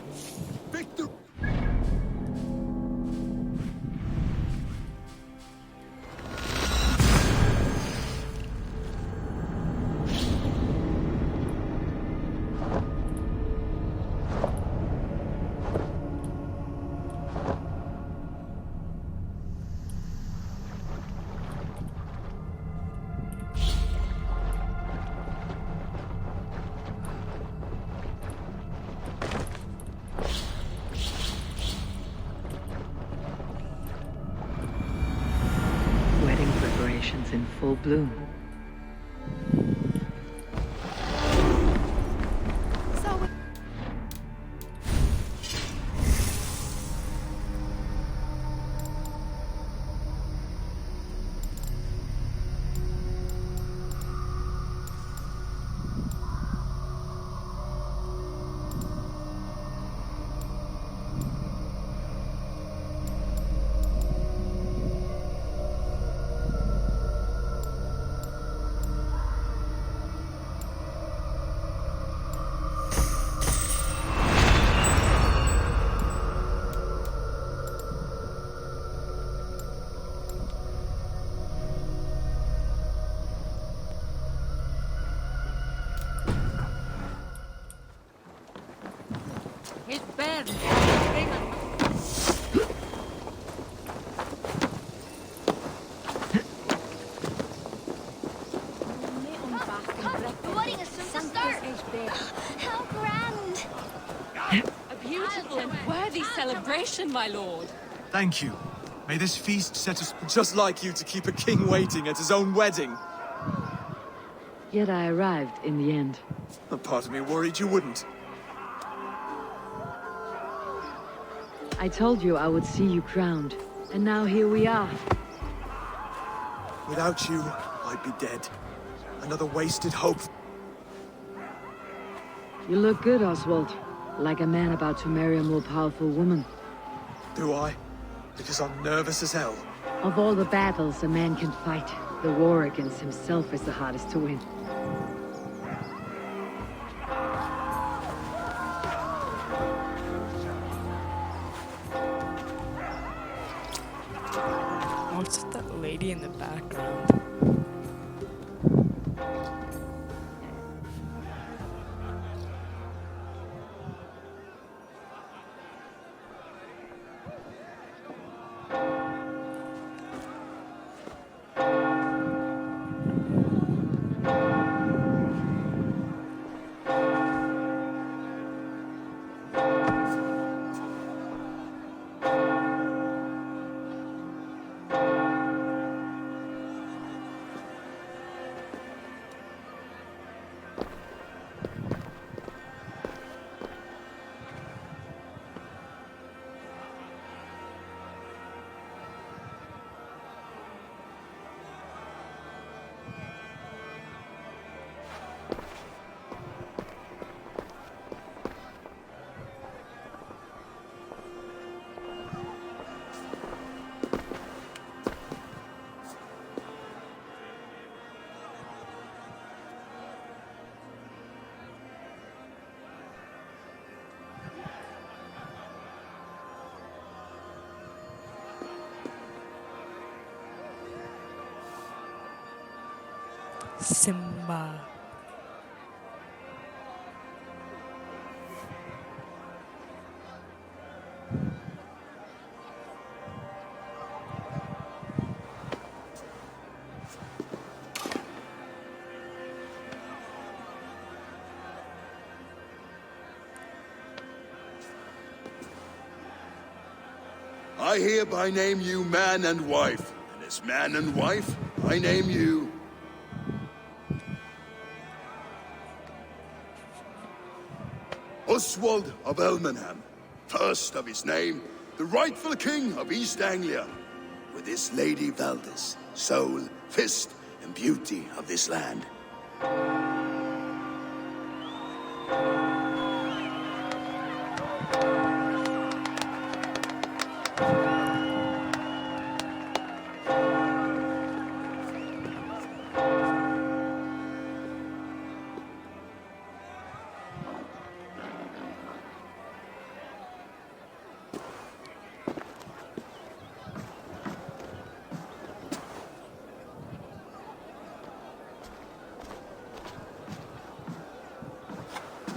Wedding preparations in full bloom. His bed. The wedding is soon to start. How grand! A beautiful and worthy celebration, my lord. Thank you. May this feast set us just like you to keep a king waiting at his own wedding. Yet I arrived in the end. A part of me worried you wouldn't. I told you I would see you crowned, and now here we are. Without you, I'd be dead. Another wasted hope. You look good, Oswald. Like a man about to marry a more powerful woman. Do I? Because I'm nervous as hell. Of all the battles a man can fight, the war against himself is the hardest to win. What's that lady in the background? Simba. I hereby name you man and wife, and as man and wife, I name you Oswald of Elmenham, first of his name, the rightful king of East Anglia, with this Lady Valdis, soul, fist, and beauty of this land.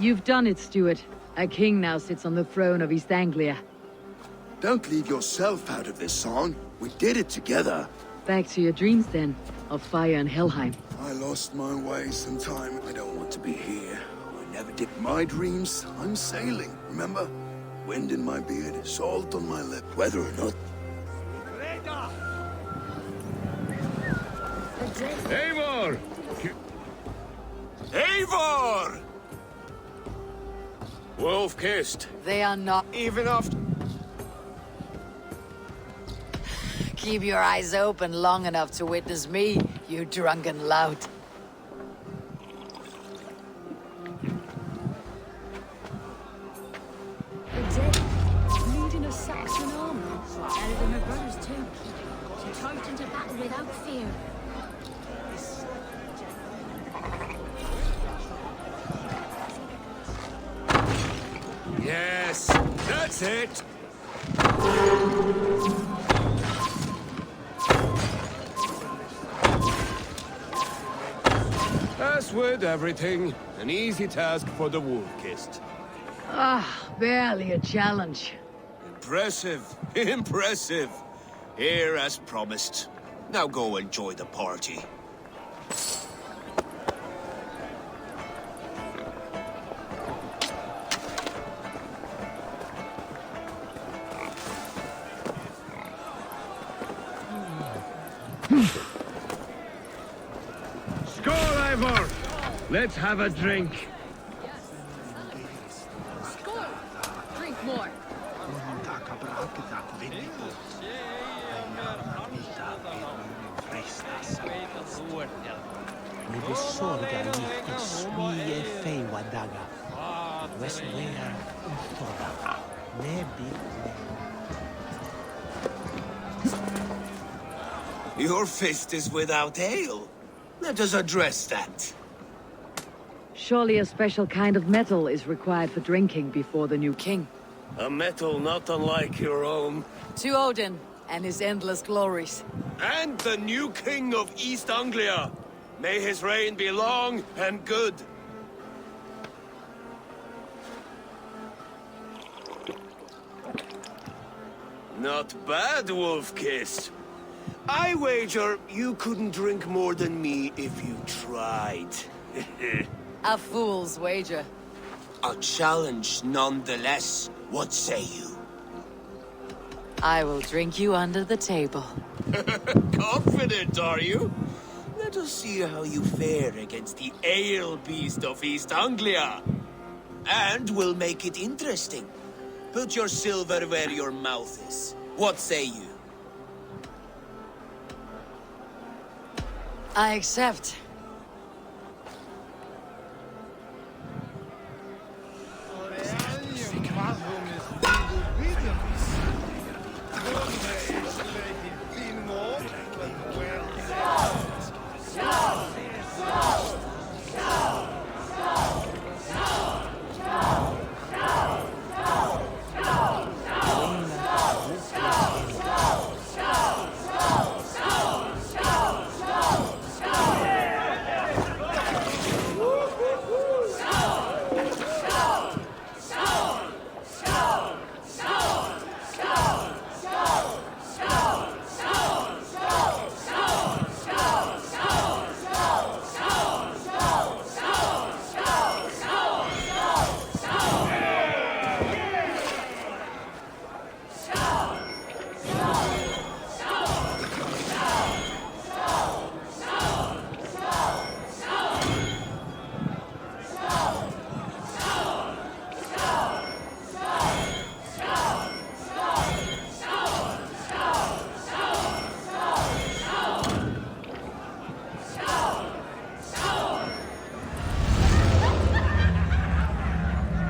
You've done it, Stuart. A king now sits on the throne of East Anglia. Don't leave yourself out of this song. We did it together. Back to your dreams, then, of fire and Helheim. I lost my way sometime. I don't want to be here. I never did. My dreams, I'm sailing, remember? Wind in my beard, salt on my lip, whether or not... Eivor! Eivor! Wolf-kissed. They are not... Even after... Keep your eyes open long enough to witness me, you drunken lout. The dead, leading a Saxon army. Better than her brothers too. She charged into battle without fear. Yes, that's it. As with everything, an easy task for the wolf-kissed. Ah, barely a challenge. Impressive, impressive. Here as promised. Now go enjoy the party. Skål, Eivor! Let's have a drink. Score! Drink more. Your fist is without ale. Let us address that. Surely a special kind of metal is required for drinking before the new king. A metal not unlike your own. To Odin and his endless glories. And the new king of East Anglia. May his reign be long and good. Not bad, Wolf-kissed. I wager you couldn't drink more than me if you tried. A fool's wager. A challenge nonetheless. What say you? I will drink you under the table. Confident, are you? Let us see how you fare against the ale beast of East Anglia. And we'll make it interesting. Put your silver where your mouth is. What say you? I accept.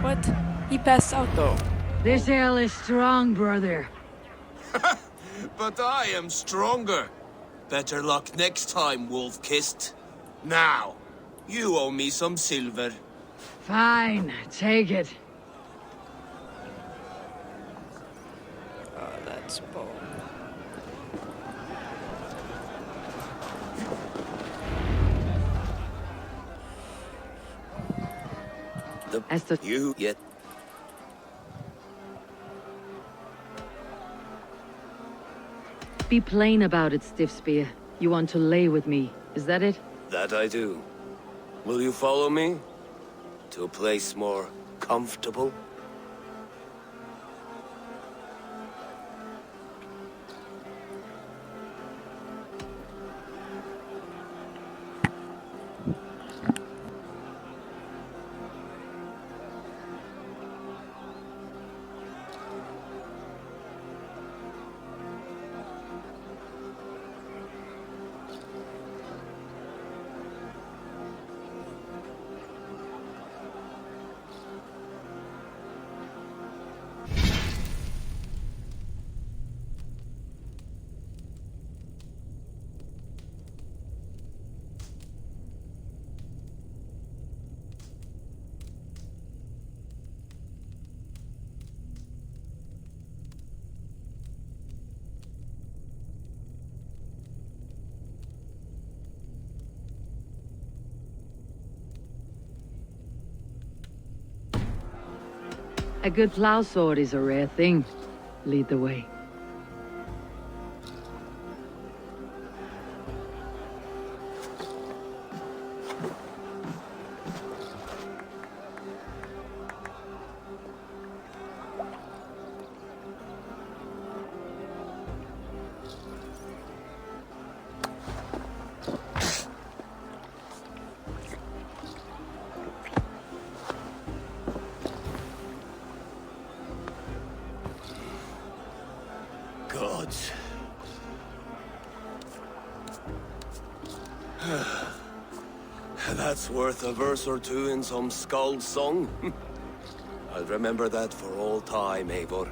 What? He passed out though. This ale is strong, brother. But I am stronger. Better luck next time, Wolf-kissed. Now, you owe me some silver. Fine, take it. Oh, that's bone. You yet. Be plain about it, Stiff Spear. You want to lay with me, is that it? That I do. Will you follow me? To a place more comfortable? A good plow sword is a rare thing. Lead the way. Gods. That's worth a verse or two in some skald song. I'll remember that for all time, Eivor.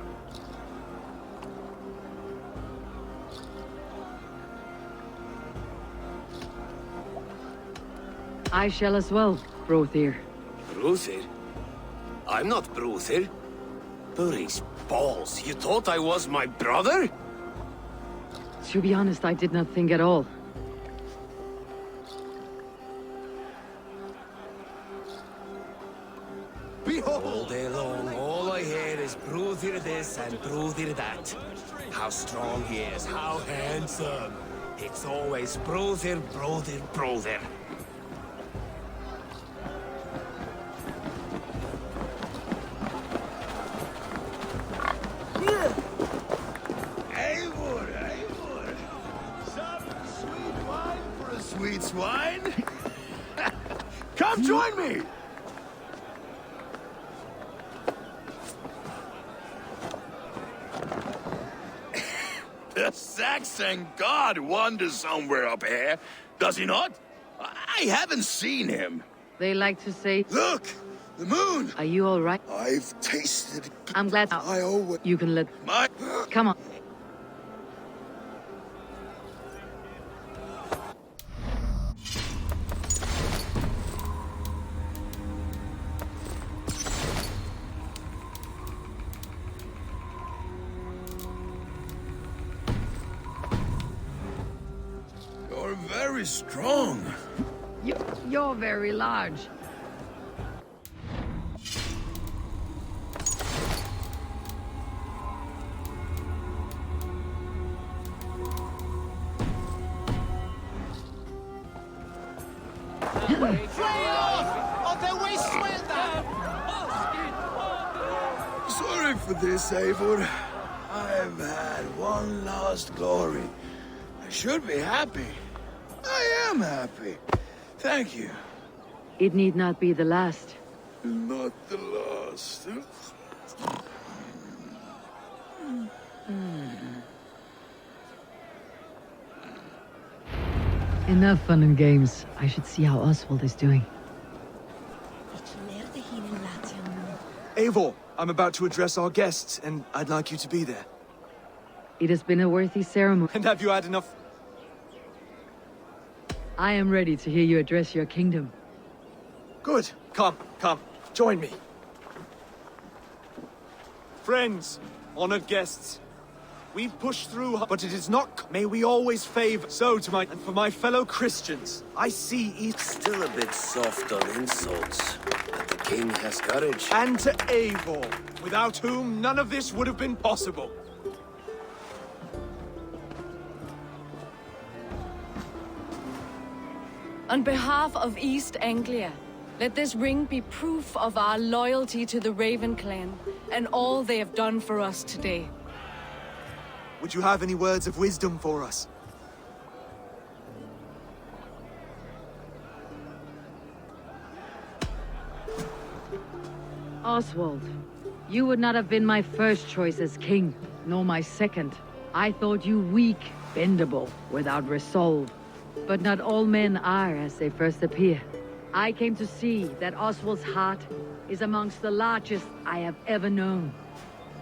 I shall as well, Brothir. Brothir? I'm not Brothir. Burry's balls, you thought I was my brother? To be honest, I did not think at all. All day long, all I hear is Brothir this and Brothir that. How strong he is, how handsome. It's always Brothir, Brothir, Brothir. Eivor, Eivor! Some sweet wine for a sweet swine? Come join me! The Saxon god wanders somewhere up here, does he not? I haven't seen him. They like to say... Look! The moon! Are you all right? I've tasted... I'm glad I always... you can let... My... Come on. You're very strong. You're very large. Sorry for this, Eivor. I've had one last glory. I should be happy. I am happy. Thank you. It need not be the last. Not the last. Enough fun and games. I should see how Oswald is doing. Eivor, I'm about to address our guests, and I'd like you to be there. It has been a worthy ceremony. And have you had enough? I am ready to hear you address your kingdom. Good. Come, join me. Friends, honored guests, We've pushed through, but it is not. May we always favor. So to my and for my fellow Christians, I see East Still a bit soft on insults, but the king has courage. and to Eivor, without whom none of this would have been possible. On behalf of East Anglia, let this ring be proof of our loyalty to the Raven clan and all they have done for us today. Would you have any words of wisdom for us? Oswald, you would not have been my first choice as king, nor my second. I thought you weak, bendable, without resolve. But not all men are as they first appear. I came to see that Oswald's heart is amongst the largest I have ever known.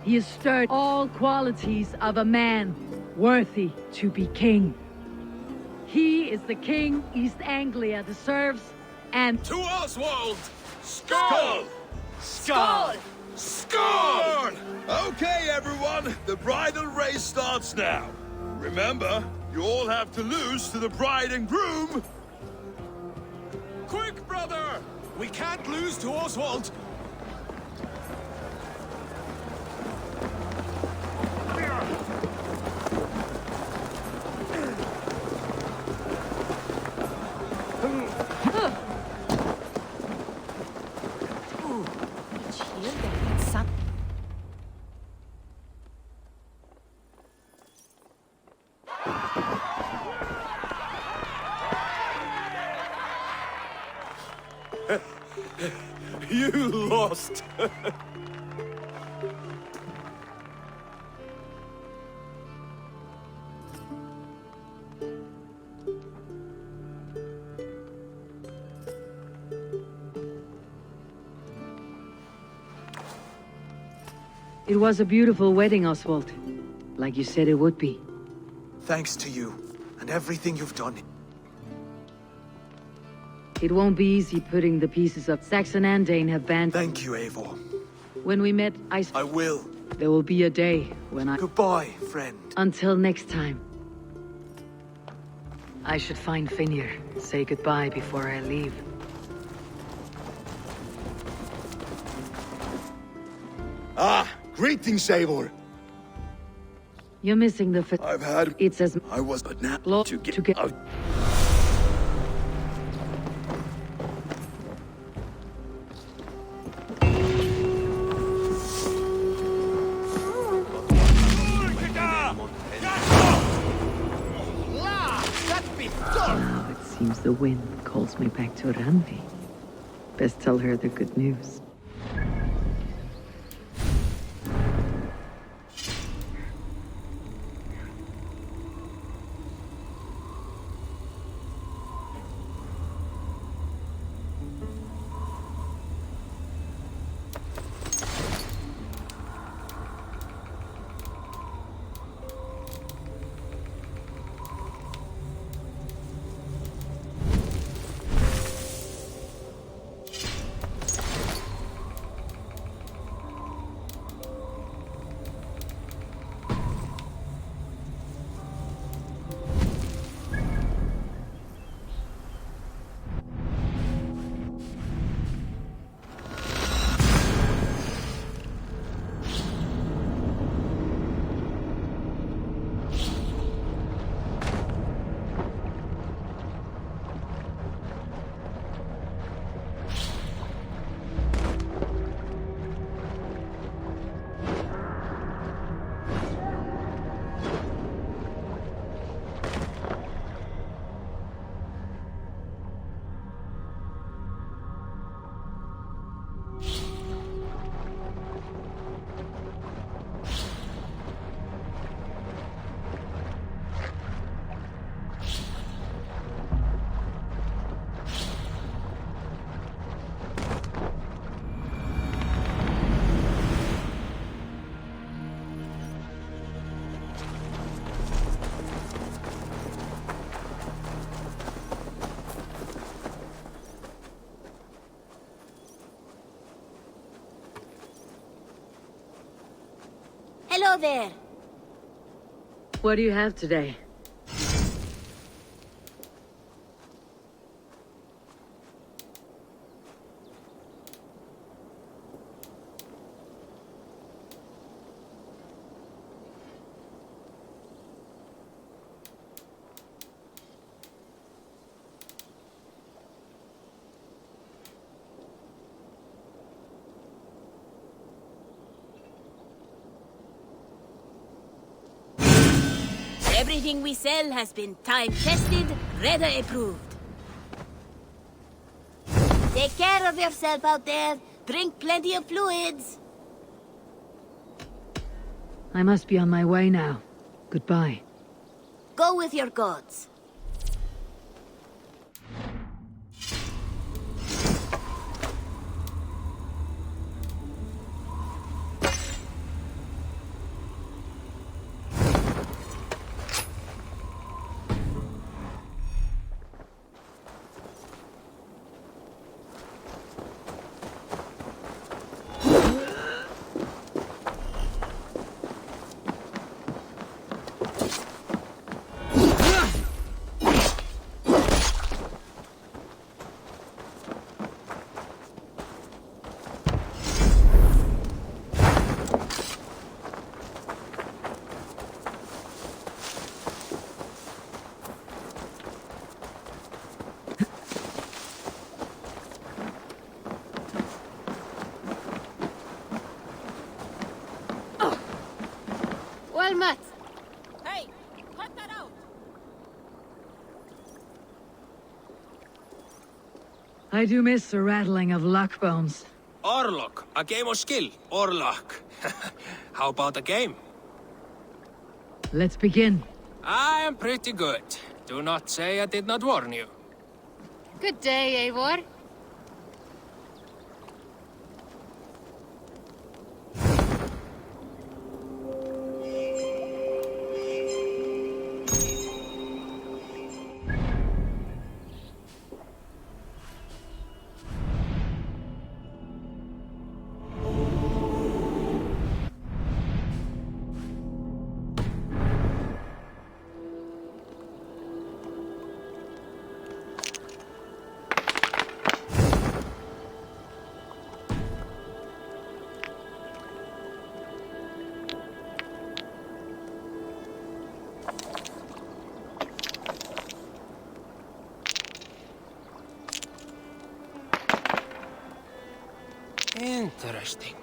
He has stirred all qualities of a man worthy to be king. He is the king East Anglia deserves, and To Oswald! Skull! Skull! Skull! Okay, everyone, the bridal race starts now. Remember, you all have to lose to the bride and groom. Quick, brother! We can't lose to Oswald! You lost! it was a beautiful wedding, Oswald. Like you said it would be. Thanks to you, and everything you've done. It won't be easy putting the pieces of Saxon and Dane have banned. Thank you, Eivor. When we met, I will. There will be a day when I... Goodbye, friend. Until next time. I should find Finir. Say goodbye before I leave. Ah, greetings, Eivor. You're missing the... I've had... It's as... I was but now to get out. Now it seems the wind calls me back to Randi. Best tell her the good news. Hello there. What do you have today? Everything we sell has been time-tested, Reda approved. Take care of yourself out there. Drink plenty of fluids. I must be on my way now. Goodbye. Go with your gods. Well met. Hey, cut that out. I do miss the rattling of luck bones. Orlok, a game of skill. Orlok. How about a game? Let's begin. I am pretty good. Do not say I did not warn you. Good day, Eivor. Interesting.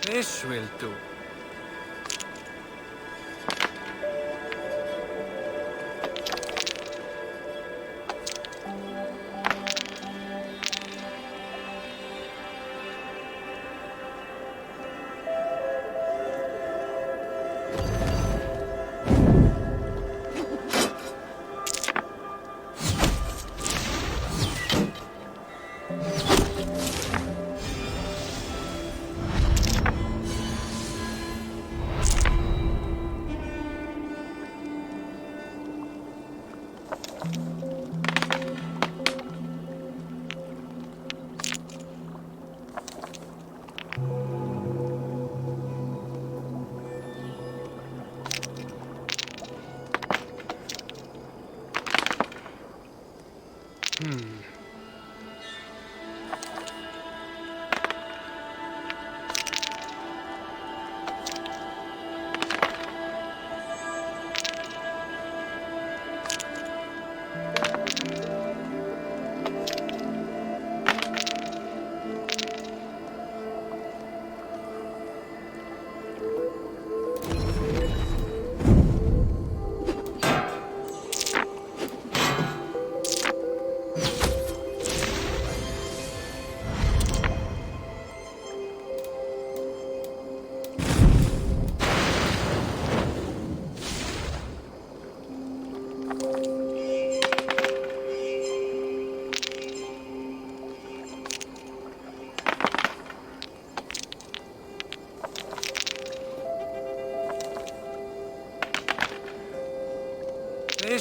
This will do.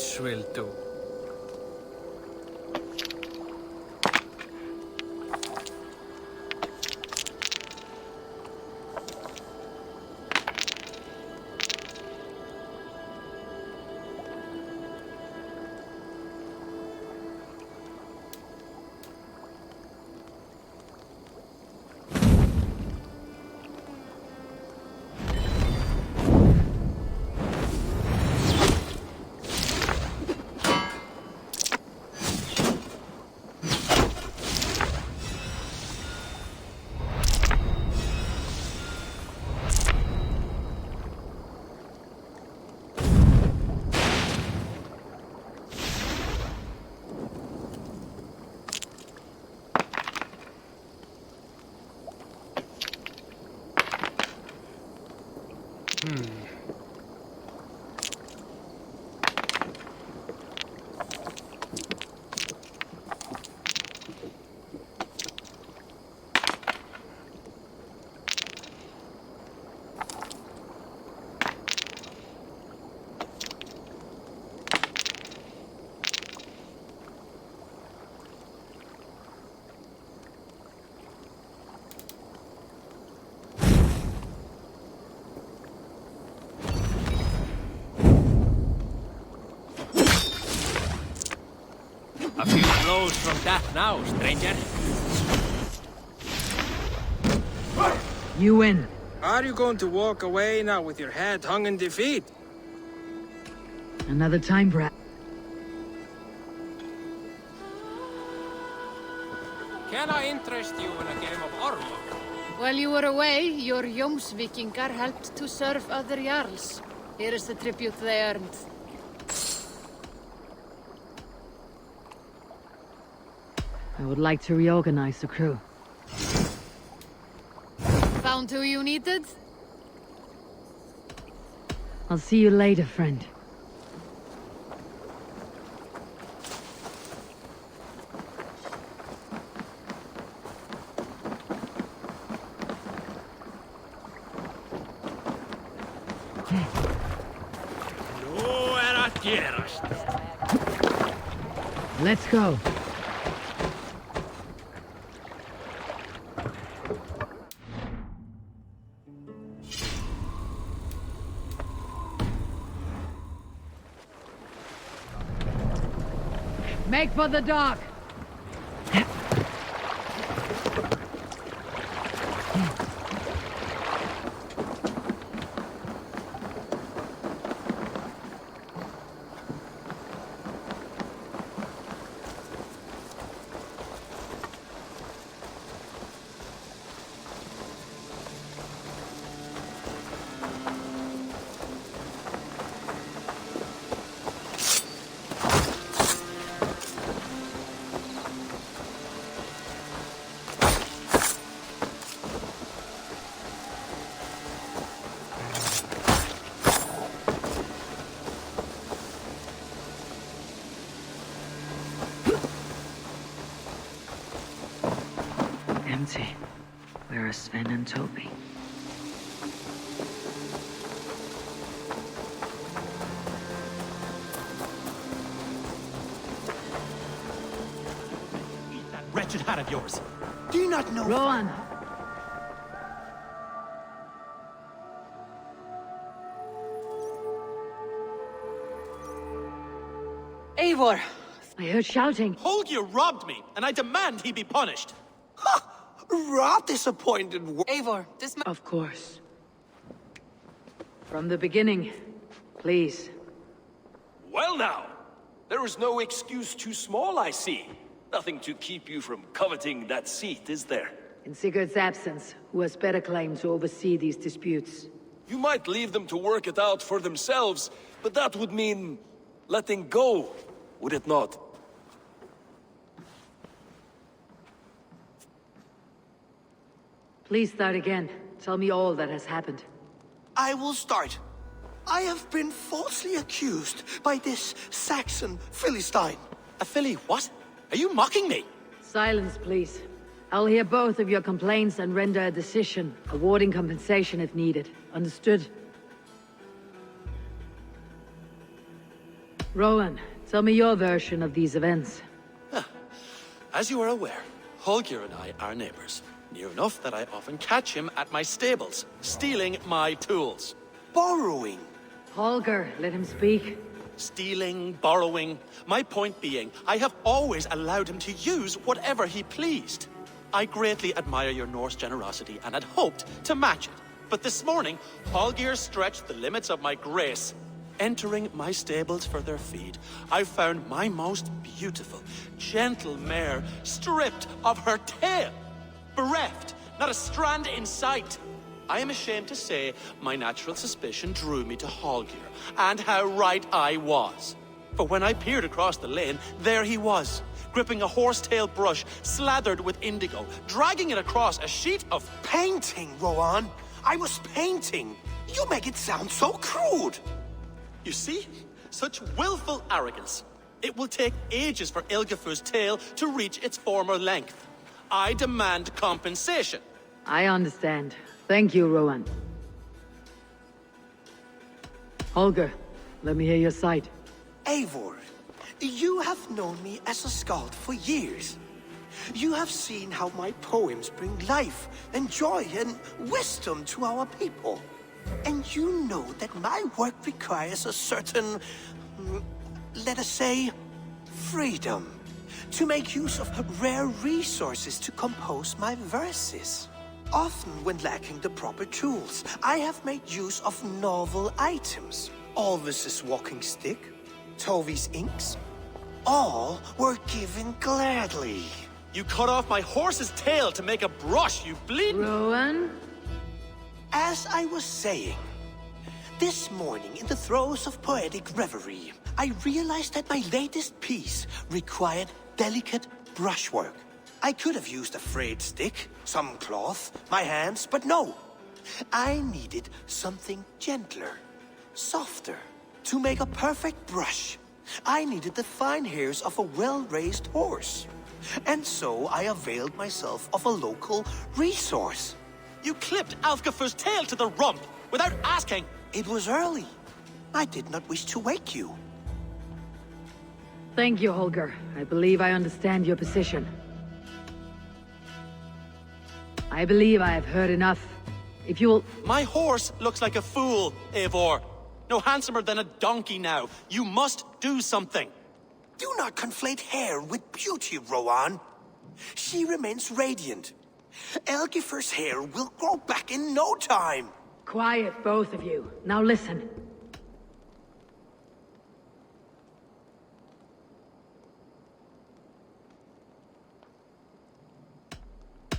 This will do. A few blows from that now, stranger. You win. Are you going to walk away now with your head hung in defeat? Another time, Brad. Can I interest you in a game of armor? While you were away, your Jómsvikingar helped to serve other Jarls. Here is the tribute they earned. I would like to reorganize the crew. Found who you needed? I'll see you later, friend. Let's go. Make for the dock. Empty. Where are Sven and Toby? Eat that wretched hat of yours. Do you not know? Rowan! Eivor! I heard shouting. Holger robbed me, and I demand he be punished. Rot disappointed. Eivor, this man. Of course. From the beginning, please. Well now, there is no excuse too small, I see. Nothing to keep you from coveting that seat, is there? In Sigurd's absence, who has better claim to oversee these disputes? You might leave them to work it out for themselves, but that would mean letting go, would it not? Please start again. Tell me all that has happened. I will start. I have been falsely accused by this Saxon Philistine. A Philly what? Are you mocking me? Silence, please. I'll hear both of your complaints and render a decision, awarding compensation if needed. Understood? Rowan, tell me your version of these events. As you are aware, Holger and I are neighbors. Near enough that I often catch him at my stables, stealing my tools. Borrowing. Holger, let him speak. Stealing, borrowing. My point being, I have always allowed him to use whatever he pleased. I greatly admire your Norse generosity and had hoped to match it. But this morning, Holger stretched the limits of my grace. Entering my stables for their feed, I found my most beautiful, gentle mare stripped of her tail. Bereft, not a strand in sight. I am ashamed to say my natural suspicion drew me to Holger, and how right I was. For when I peered across the lane, there he was, gripping a horsetail brush slathered with indigo, dragging it across a sheet of painting, Rowan. I was painting. You make it sound so crude. You see? Such willful arrogance. It will take ages for Ilgafur's tail to reach its former length. I demand compensation. I understand. Thank you, Rowan. Holger, let me hear your side. Eivor, you have known me as a skald for years. You have seen how my poems bring life and joy and wisdom to our people. And you know that my work requires a certain, let us say, freedom, to make use of rare resources to compose my verses. Often when lacking the proper tools, I have made use of novel items. Alvis's walking stick, Tovi's inks, all were given gladly. You cut off my horse's tail to make a brush, you bleeding... Rowan? As I was saying, this morning in the throes of poetic reverie, I realized that my latest piece required delicate brushwork. I could have used a frayed stick, some cloth, my hands, but no. I needed something gentler, softer. To make a perfect brush, I needed the fine hairs of a well-raised horse. And so I availed myself of a local resource. You clipped Alfgafur's tail to the rump, without asking. It was early. I did not wish to wake you. Thank you, Holger. I believe I understand your position. I believe I have heard enough. If you will... My horse looks like a fool, Eivor. No handsomer than a donkey now. You must do something. Do not conflate hair with beauty, Rowan. She remains radiant. Elgifur's hair will grow back in no time. Quiet, both of you. Now listen.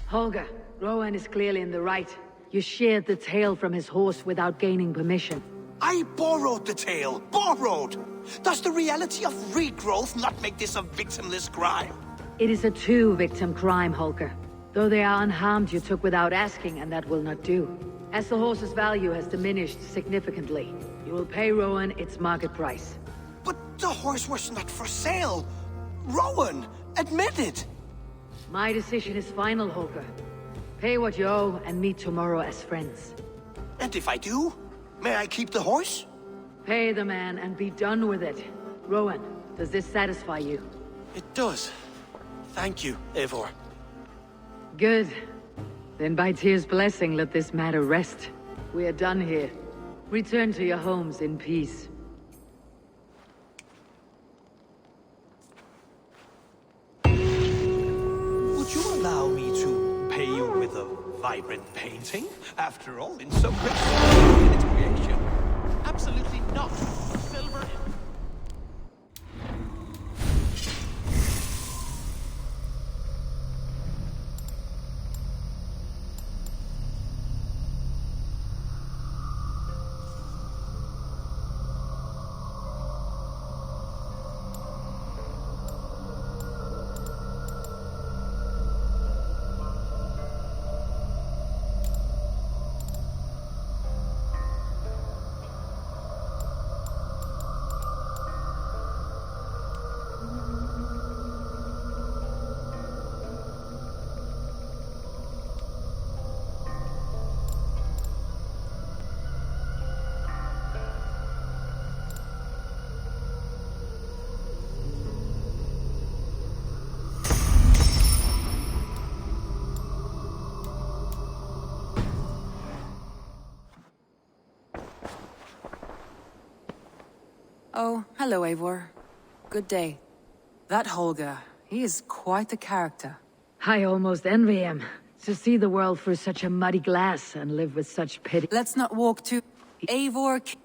Holger, Rowan is clearly in the right. You sheared the tail from his horse without gaining permission. I borrowed the tail. Borrowed! Does the reality of regrowth not make this a victimless crime? It is a two-victim crime, Holger. Though they are unharmed, you took without asking, and that will not do. As the horse's value has diminished significantly, you will pay Rowan its market price. But the horse was not for sale. Rowan, admit it. My decision is final, Holger. Pay what you owe and meet tomorrow as friends. And if I do, may I keep the horse? Pay the man and be done with it. Rowan, does this satisfy you? It does. Thank you, Eivor. Good. Then by Tyr's blessing, let this matter rest. We are done here. Return to your homes in peace. Would you allow me to pay you with a vibrant painting? After all, in so great in its creation. Absolutely not. Silver in... Oh, hello, Eivor. Good day. That Holger, he is quite a character. I almost envy him. To see the world through such a muddy glass and live with such pity. Let's not walk too... Eivor...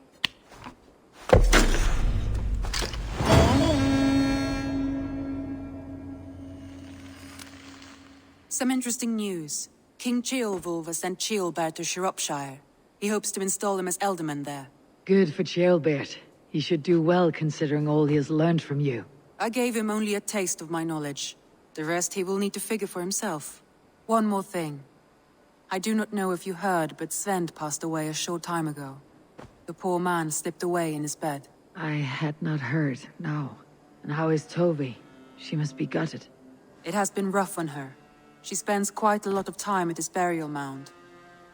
Some interesting news. King Ceolwulf has sent Ceolbert to Shropshire. He hopes to install him as Elderman there. Good for Ceolbert. He should do well considering all he has learned from you. I gave him only a taste of my knowledge. The rest he will need to figure for himself. One more thing. I do not know if you heard, but Svend passed away a short time ago. The poor man slipped away in his bed. I had not heard, no. And how is Tovi? She must be gutted. It has been rough on her. She spends quite a lot of time at his burial mound.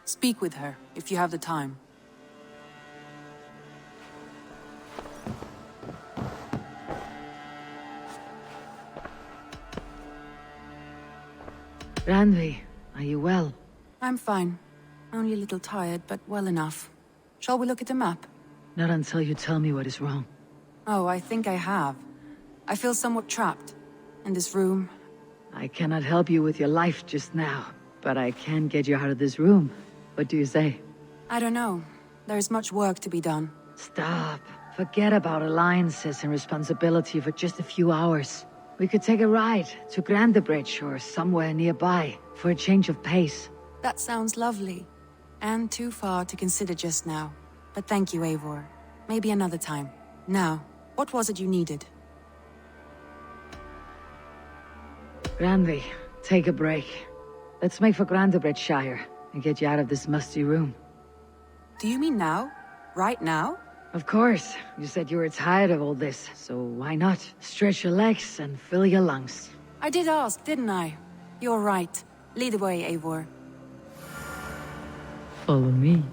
Speak with her, if you have the time. Randvi, are you well? I'm fine. Only a little tired, but well enough. Shall we look at the map? Not until you tell me what is wrong. Oh, I think I have. I feel somewhat trapped. In this room. I cannot help you with your life just now, but I can get you out of this room. What do you say? I don't know. There is much work to be done. Stop. Forget about alliances and responsibility for just a few hours. We could take a ride to Grandebridge or somewhere nearby for a change of pace. That sounds lovely. And too far to consider just now. But thank you, Eivor. Maybe another time. Now, what was it you needed? Randvi, take a break. Let's make for Grandebridgeshire and get you out of this musty room. Do you mean now? Right now? Of course. You said you were tired of all this, so why not? Stretch your legs and fill your lungs. I did ask, didn't I? You're right. Lead the way, Eivor. Follow me.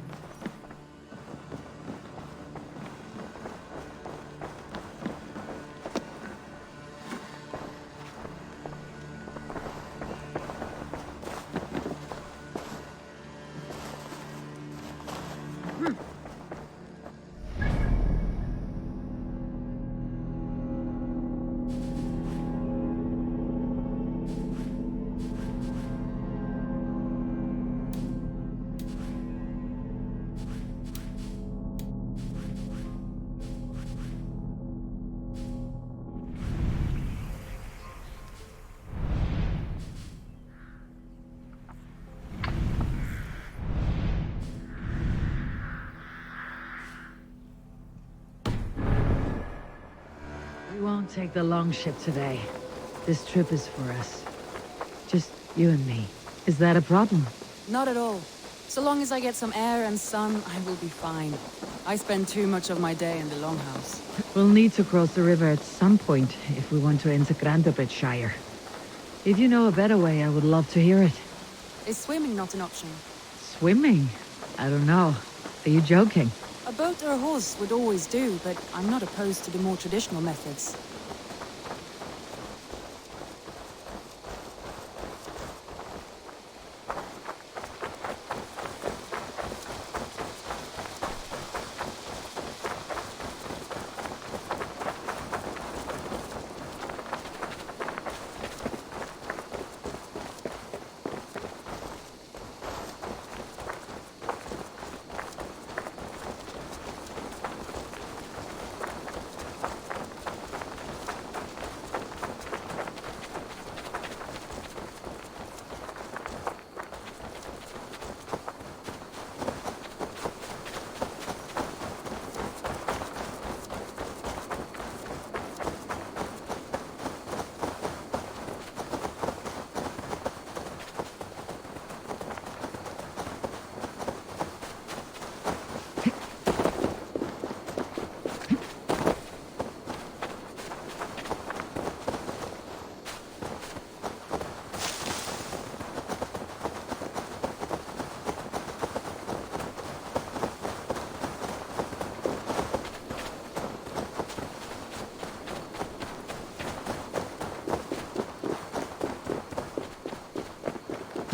We won't take the long ship today. This trip is for us. Just you and me. Is that a problem? Not at all. So long as I get some air and sun, I will be fine. I spend too much of my day in the Longhouse. We'll need to cross the river at some point if we want to enter Grandebridgeshire. If you know a better way, I would love to hear it. Is swimming not an option? Swimming? I don't know. Are you joking? A boat or a horse would always do, but I'm not opposed to the more traditional methods.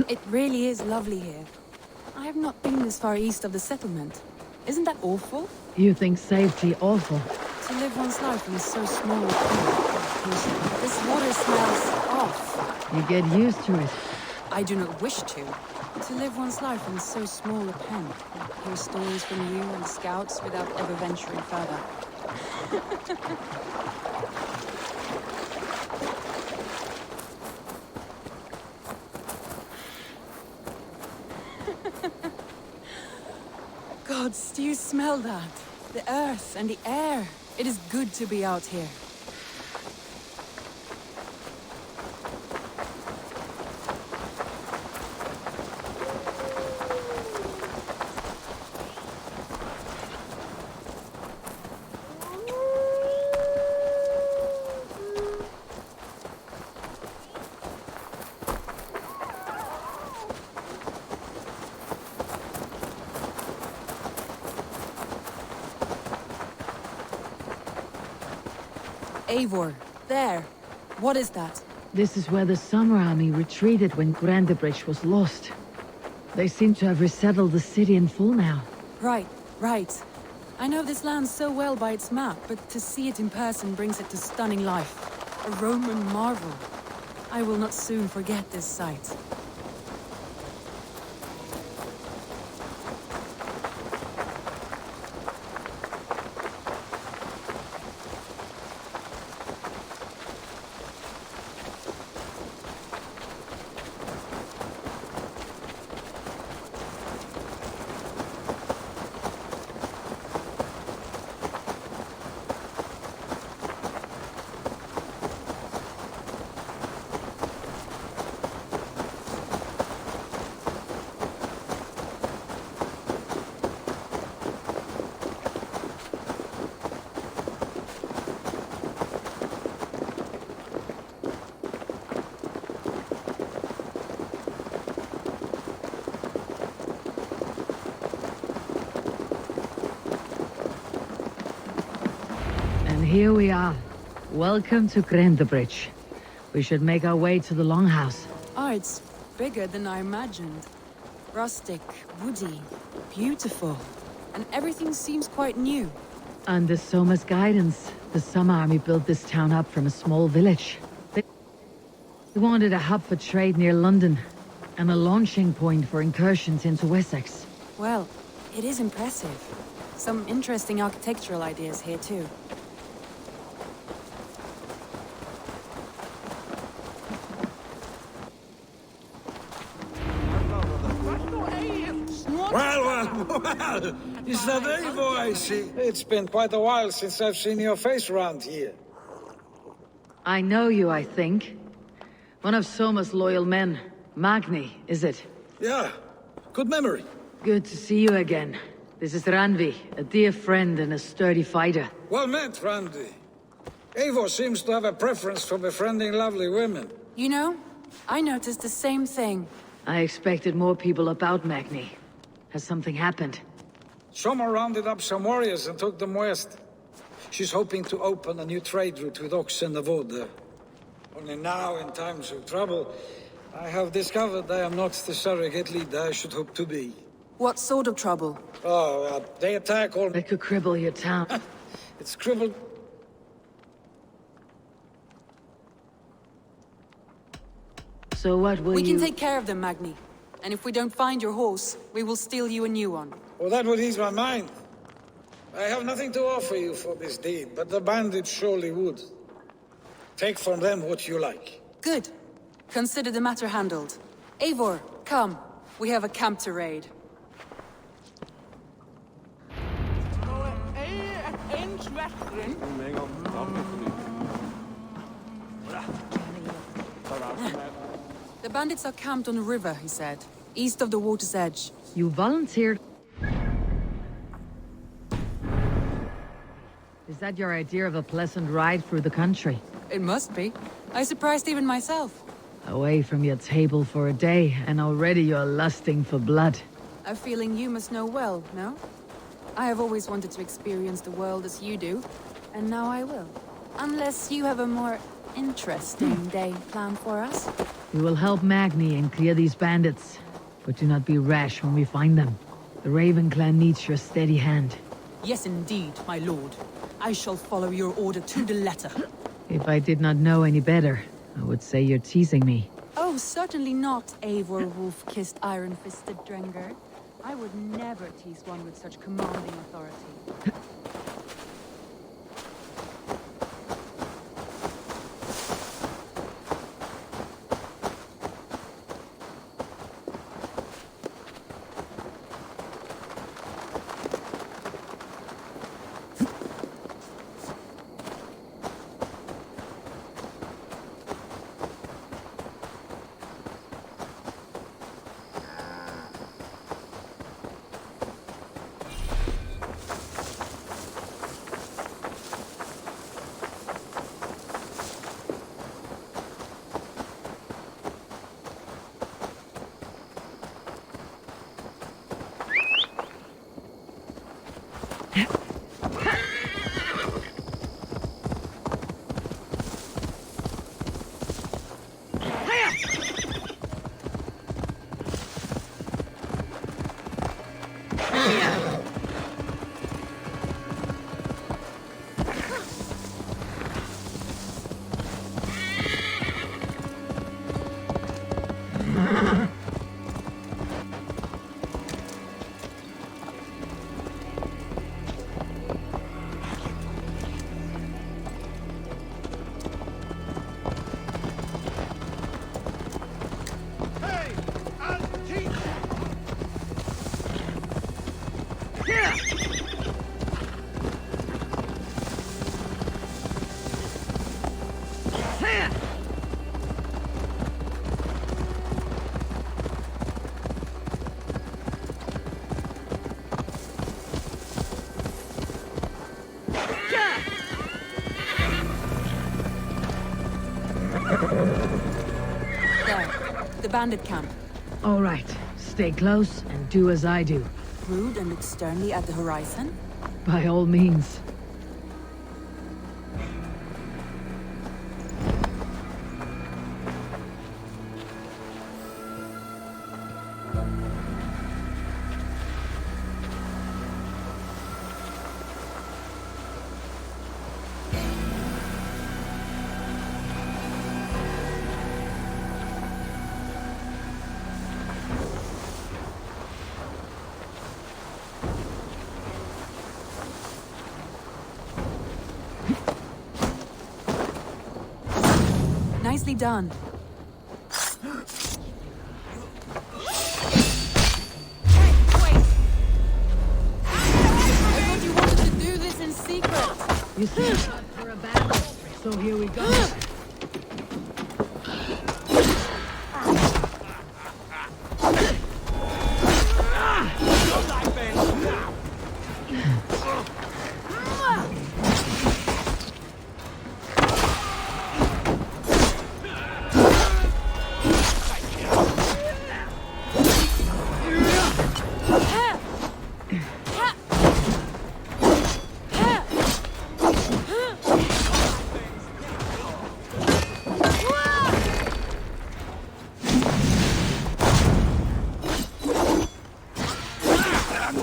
It really is lovely here. I have not been this far east of the settlement. Isn't that awful? You think safety awful? To live one's life in so small a place. This water smells off. You get used to it. I do not wish to. To live one's life in so small a pen. Hear stories from you and scouts without ever venturing further. Gods, do you smell that? The earth and the air. It is good to be out here. Eivor, there. What is that? This is where the Summer Army retreated when Grandebridge was lost. They seem to have resettled the city in full now. Right, right. I know this land so well by its map, but to see it in person brings it to stunning life. A Roman marvel. I will not soon forget this sight. Here we are. Welcome to Grandebridge. We should make our way to the Longhouse. Oh, it's bigger than I imagined. Rustic, woody, beautiful. And everything seems quite new. Under Soma's guidance, the Summer Army built this town up from a small village. They wanted a hub for trade near London, and a launching point for incursions into Wessex. Well, it is impressive. Some interesting architectural ideas here too. Well, is that Eivor I see? It's been quite a while since I've seen your face around here. I know you, I think. One of Soma's loyal men. Magni, is it? Yeah, good memory. Good to see you again. This is Randvi, a dear friend and a sturdy fighter. Well met, Randvi. Eivor seems to have a preference for befriending lovely women. You know, I noticed the same thing. I expected more people about Magni. Has something happened? Soma rounded up some warriors and took them west. She's hoping to open a new trade route with oxen of wood there. Only now, in times of trouble, I have discovered I am not the surrogate leader I should hope to be. What sort of trouble? Oh, they attack all... They could cripple your town. It's crippled... So what will We can take care of them, Magni. And if we don't find your horse, we will steal you a new one. Well, that would ease my mind. I have nothing to offer you for this deed, but the bandits surely would. Take from them what you like. Good. Consider the matter handled. Eivor, come. We have a camp to raid. The bandits are camped on a river, he said. East of the water's edge. You volunteered? Is that your idea of a pleasant ride through the country? It must be. I surprised even myself. Away from your table for a day, and already you're lusting for blood. A feeling you must know well, no? I have always wanted to experience the world as you do, and now I will. Unless you have a more interesting day planned for us. We will help Magni and clear these bandits, but do not be rash when we find them. The Raven clan needs your steady hand. Yes, indeed, my lord. I shall follow your order to the letter. If I did not know any better, I would say you're teasing me. Oh, certainly not, Eivor wolf-kissed iron-fisted Drenger. I would never tease one with such commanding authority. The bandit camp. All right, stay close and do as I do. Rude and look sternly at the horizon? By all means. Nicely done. I thought you wanted to do this in secret. You said for a battle, so here we go.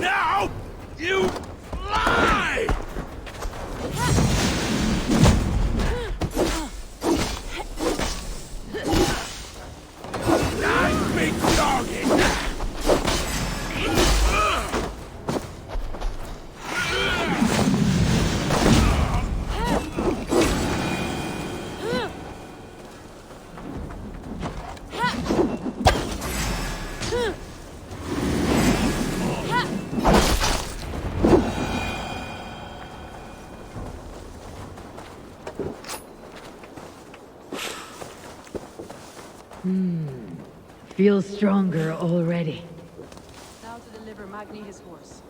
Now, you fly! Nice big doggy! Feel stronger already. Now to deliver Magni his horse.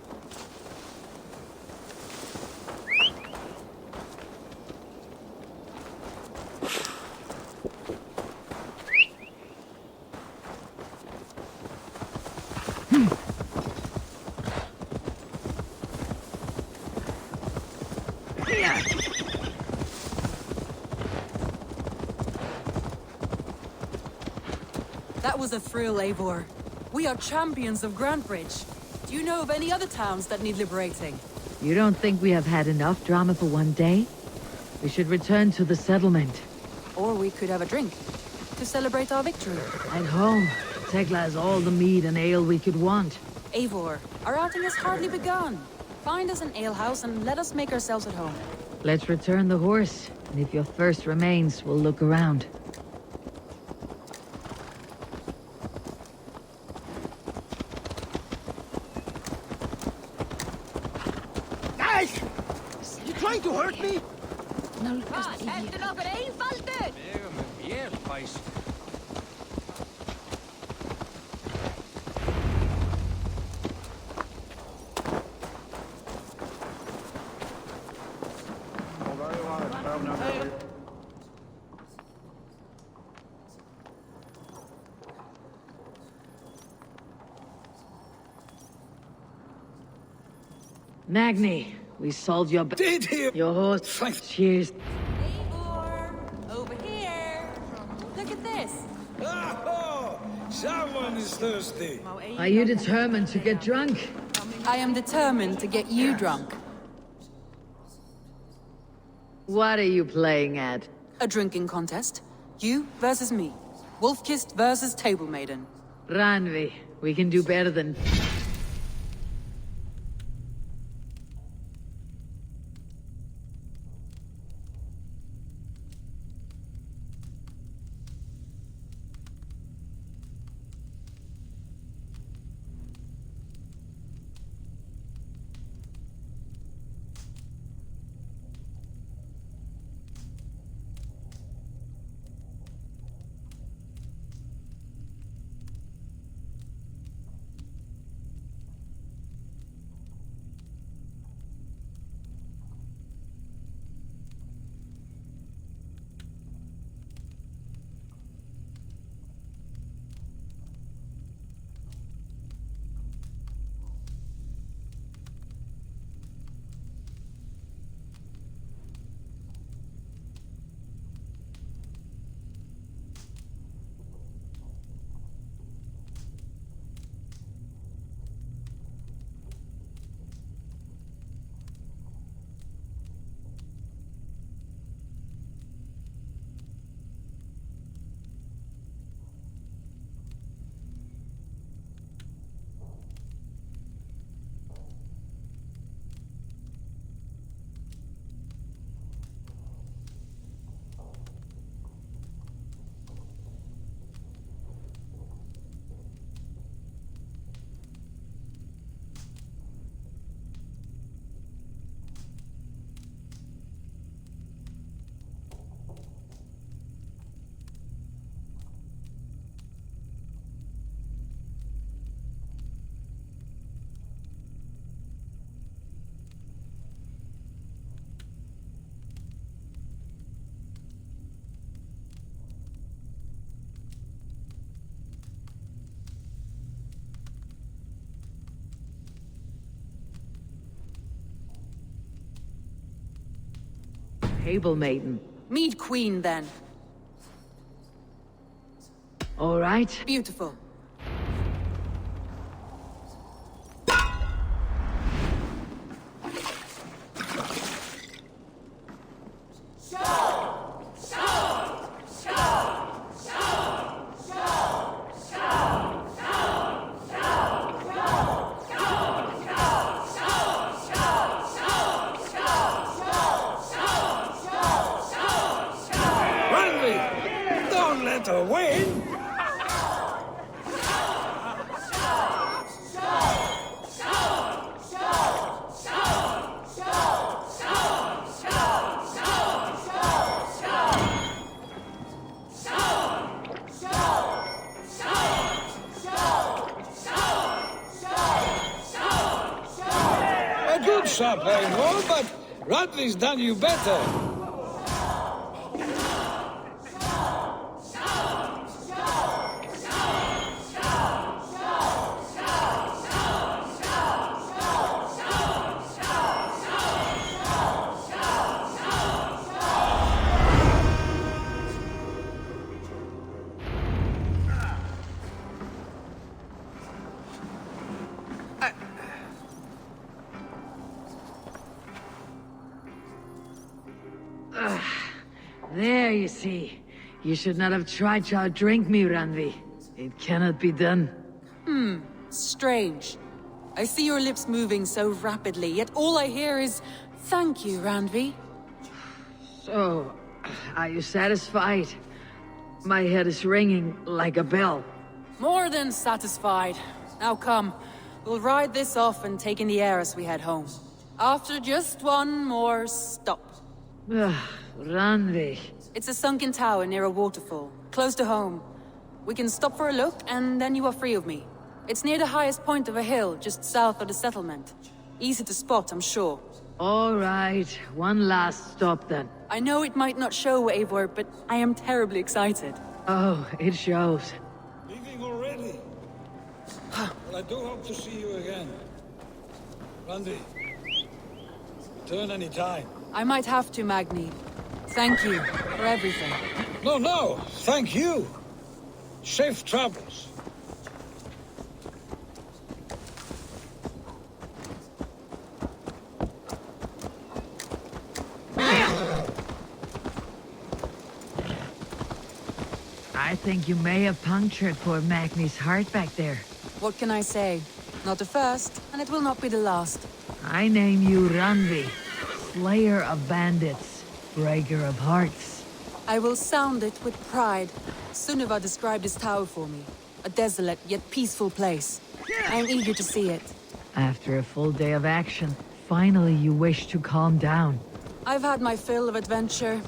That was a thrill, Eivor. We are champions of Grantbridge. Do you know of any other towns that need liberating? You don't think we have had enough drama for one day? We should return to the settlement. Or we could have a drink to celebrate our victory. At home, Tekla has all the mead and ale we could want. Eivor, our outing has hardly begun. Find us an alehouse and let us make ourselves at home. Let's return the horse, and if your thirst remains, we'll look around. Guys! You trying to hurt me? Ertu nokkur einfaldur? Magni, we solved your... Did you? Your horse... Cheers. Eivor, over here. Look at this. Oh, someone is thirsty. Are you determined to get drunk? I am determined to get you drunk. What are you playing at? A drinking contest. You versus me. Wolf-kissed versus table maiden. Ranvi, we can do better than... Table maiden. Mead queen, then. All right. Beautiful. Ranvi, don't let her win. A good shot, Eivor, but Radley's done you better. There, you see. You should not have tried to outdrink me, Ranvi. It cannot be done. Strange. I see your lips moving so rapidly, yet all I hear is, "Thank you, Randvi." So, are you satisfied? My head is ringing like a bell. More than satisfied. Now come, we'll ride this off and take in the air as we head home. After just one more stop. Ranvi. It's a sunken tower near a waterfall, close to home. We can stop for a look, and then you are free of me. It's near the highest point of a hill, just south of the settlement. Easy to spot, I'm sure. All right, one last stop then. I know it might not show, Eivor, but I am terribly excited. Oh, it shows. Leaving already? Well, I do hope to see you again. Randy, return any time. I might have to, Magni. Thank you for everything. No, thank you. Safe travels. I think you may have punctured poor Magni's heart back there. What can I say? Not the first, and it will not be the last. I name you Ranvi, slayer of bandits, breaker of hearts. I will sound it with pride. Sunniva described this tower for me. A desolate yet peaceful place. I am eager to see it. After a full day of action, finally you wish to calm down. I've had my fill of adventure.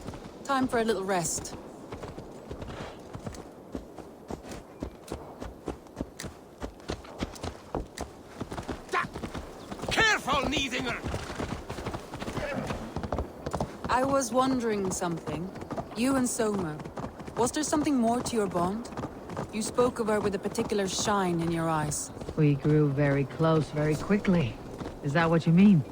Time for a little rest. Careful, Neithinger! I was wondering something. You and Soma. Was there something more to your bond? You spoke of her with a particular shine in your eyes. We grew very close very quickly. Is that what you mean?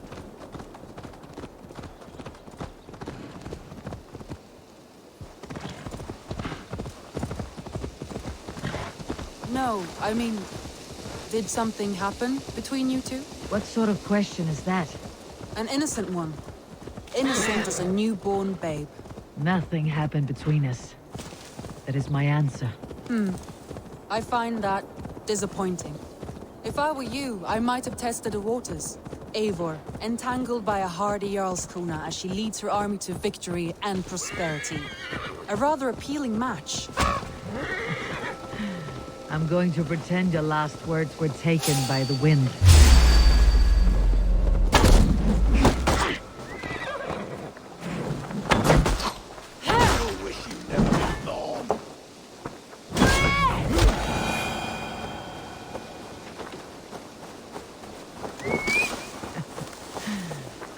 No, I mean... Did something happen between you two? What sort of question is that? An innocent one. Innocent as a newborn babe. Nothing happened between us. That is my answer. I find that disappointing. If I were you, I might have tested the waters. Eivor, entangled by a hardy Jarlskona as she leads her army to victory and prosperity. A rather appealing match. I'm going to pretend your last words were taken by the wind.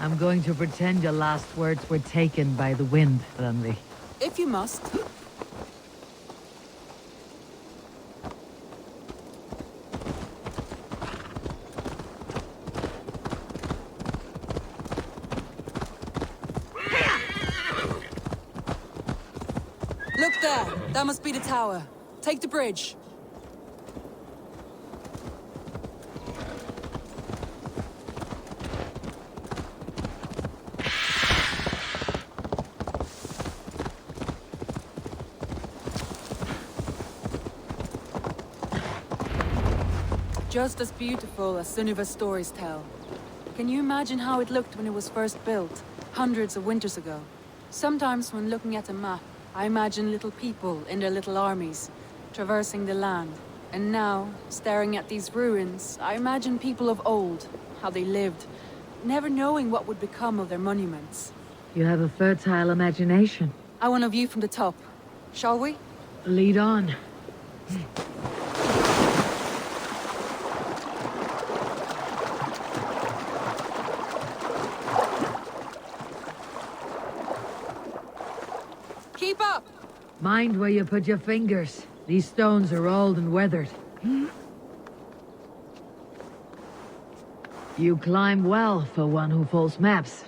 I'm going to pretend your last words were taken by the wind, Ranvi. If you must. Look there! That must be the tower. Take the bridge. Just as beautiful as Sunniva's stories tell. Can you imagine how it looked when it was first built, hundreds of winters ago? Sometimes when looking at a map, I imagine little people in their little armies, traversing the land. And now, staring at these ruins, I imagine people of old, how they lived, never knowing what would become of their monuments. You have a fertile imagination. I want a view from the top. Shall we? Lead on. Keep up! Mind where you put your fingers. These stones are old and weathered. You climb well for one who folds maps.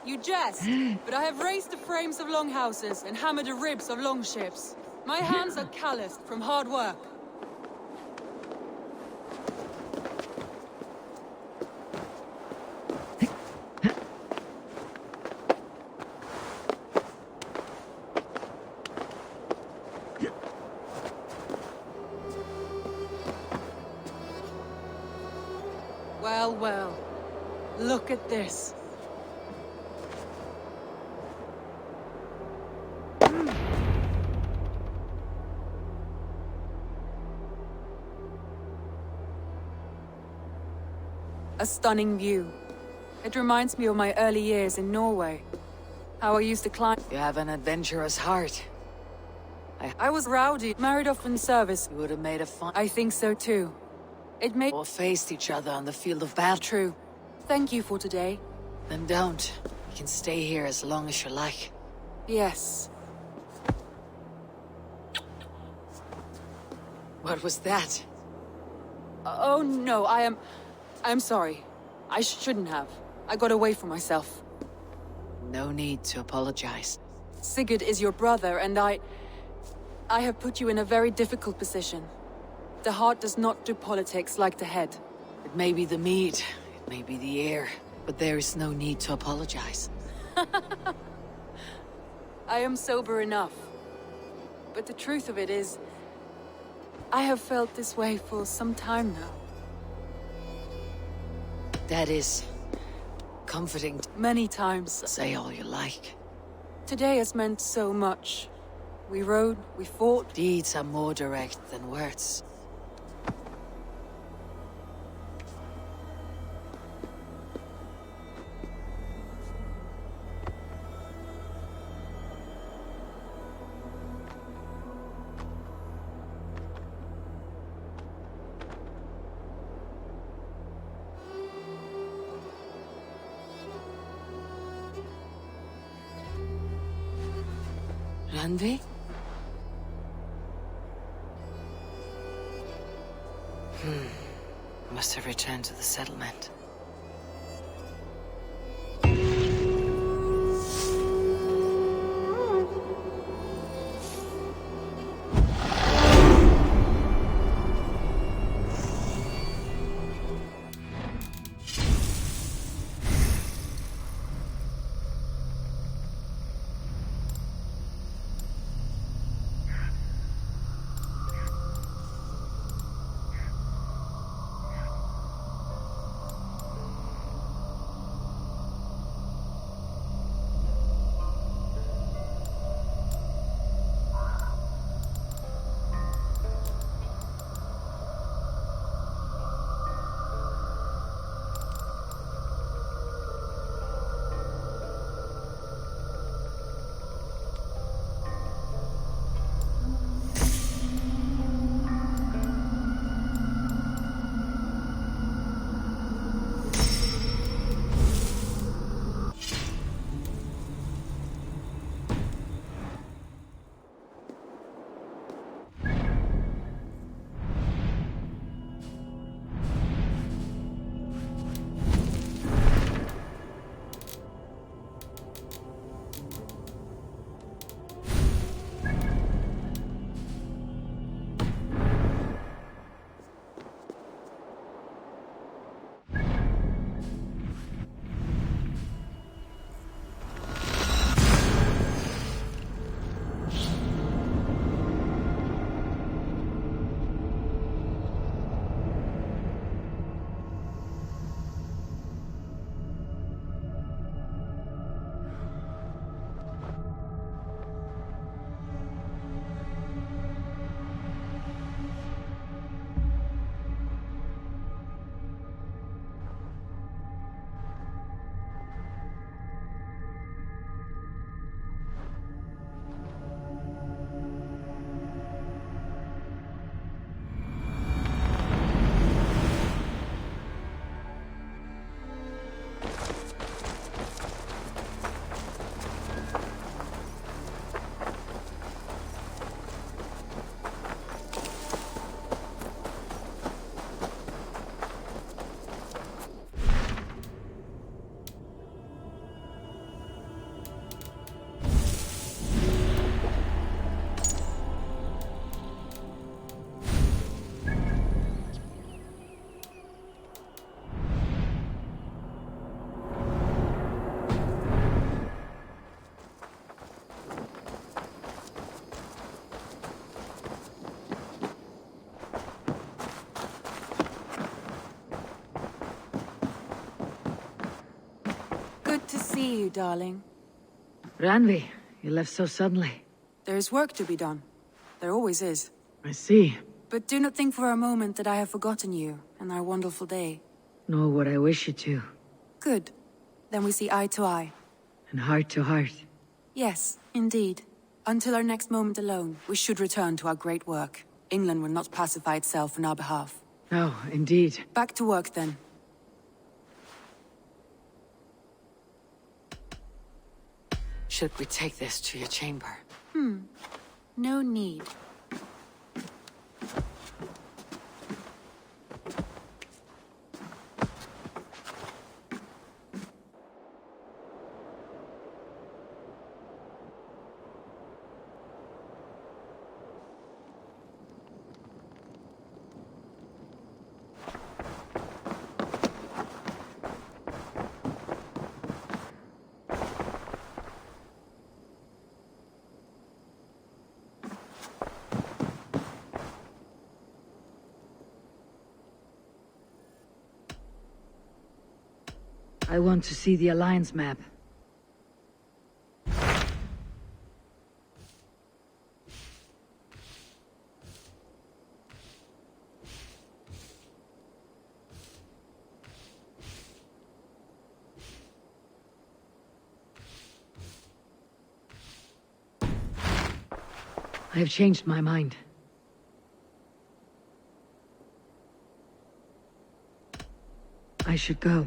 You jest, but I have raised the frames of longhouses and hammered the ribs of longships. My hands are calloused from hard work. Well, well. Look at this. A stunning view. It reminds me of my early years in Norway. How I used to climb. You have an adventurous heart. I was rowdy, married off in service. You would have made a fun. I think so too. It made. Or faced each other on the field of battle. True. Thank you for today. Then don't. You can stay here as long as you like. Yes. What was that? Oh no, I'm sorry. I shouldn't have. I got away from myself. No need to apologize. Sigurd is your brother, and I have put you in a very difficult position. The heart does not do politics like the head. It may be the mead, it may be the air, but there is no need to apologize. I am sober enough. But the truth of it is, I have felt this way for some time now. That is comforting. Many times. Say all you like. Today has meant so much. We rode, we fought. Deeds are more direct than words. Randi? Must have returned to the settlement. see you, darling. Ranvi, you left so suddenly. There is work to be done. There always is. I see. But do not think for a moment that I have forgotten you and our wonderful day. Nor would I wish you to. Good. Then we see eye to eye. And heart to heart. Yes, indeed. Until our next moment alone, we should return to our great work. England will not pacify itself on our behalf. No, indeed. Back to work, then. Should we take this to your chamber? No need. I want to see the Alliance map. I have changed my mind. I should go.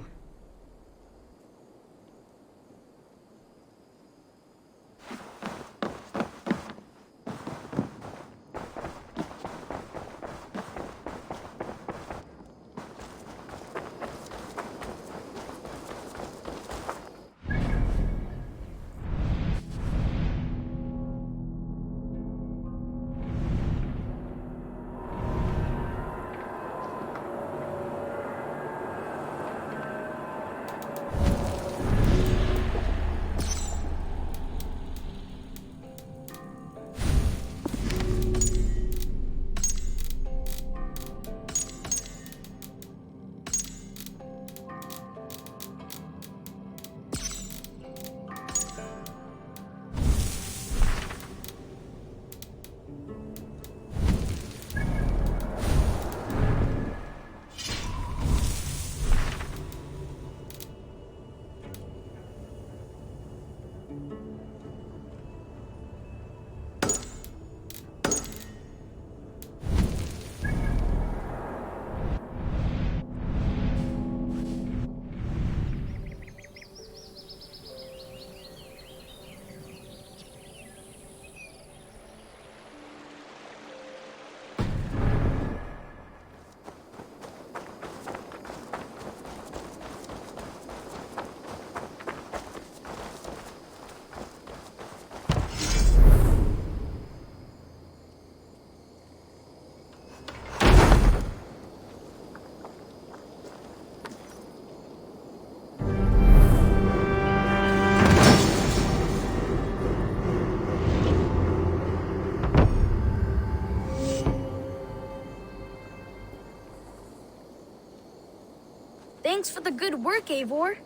Thanks for the good work, Eivor.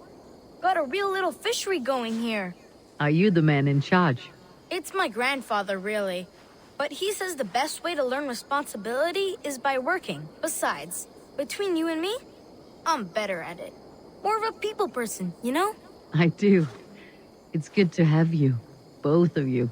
Got a real little fishery going here. Are you the man in charge? It's my grandfather, really. But he says the best way to learn responsibility is by working. Besides, between you and me, I'm better at it. More of a people person, you know? I do. It's good to have you. Both of you.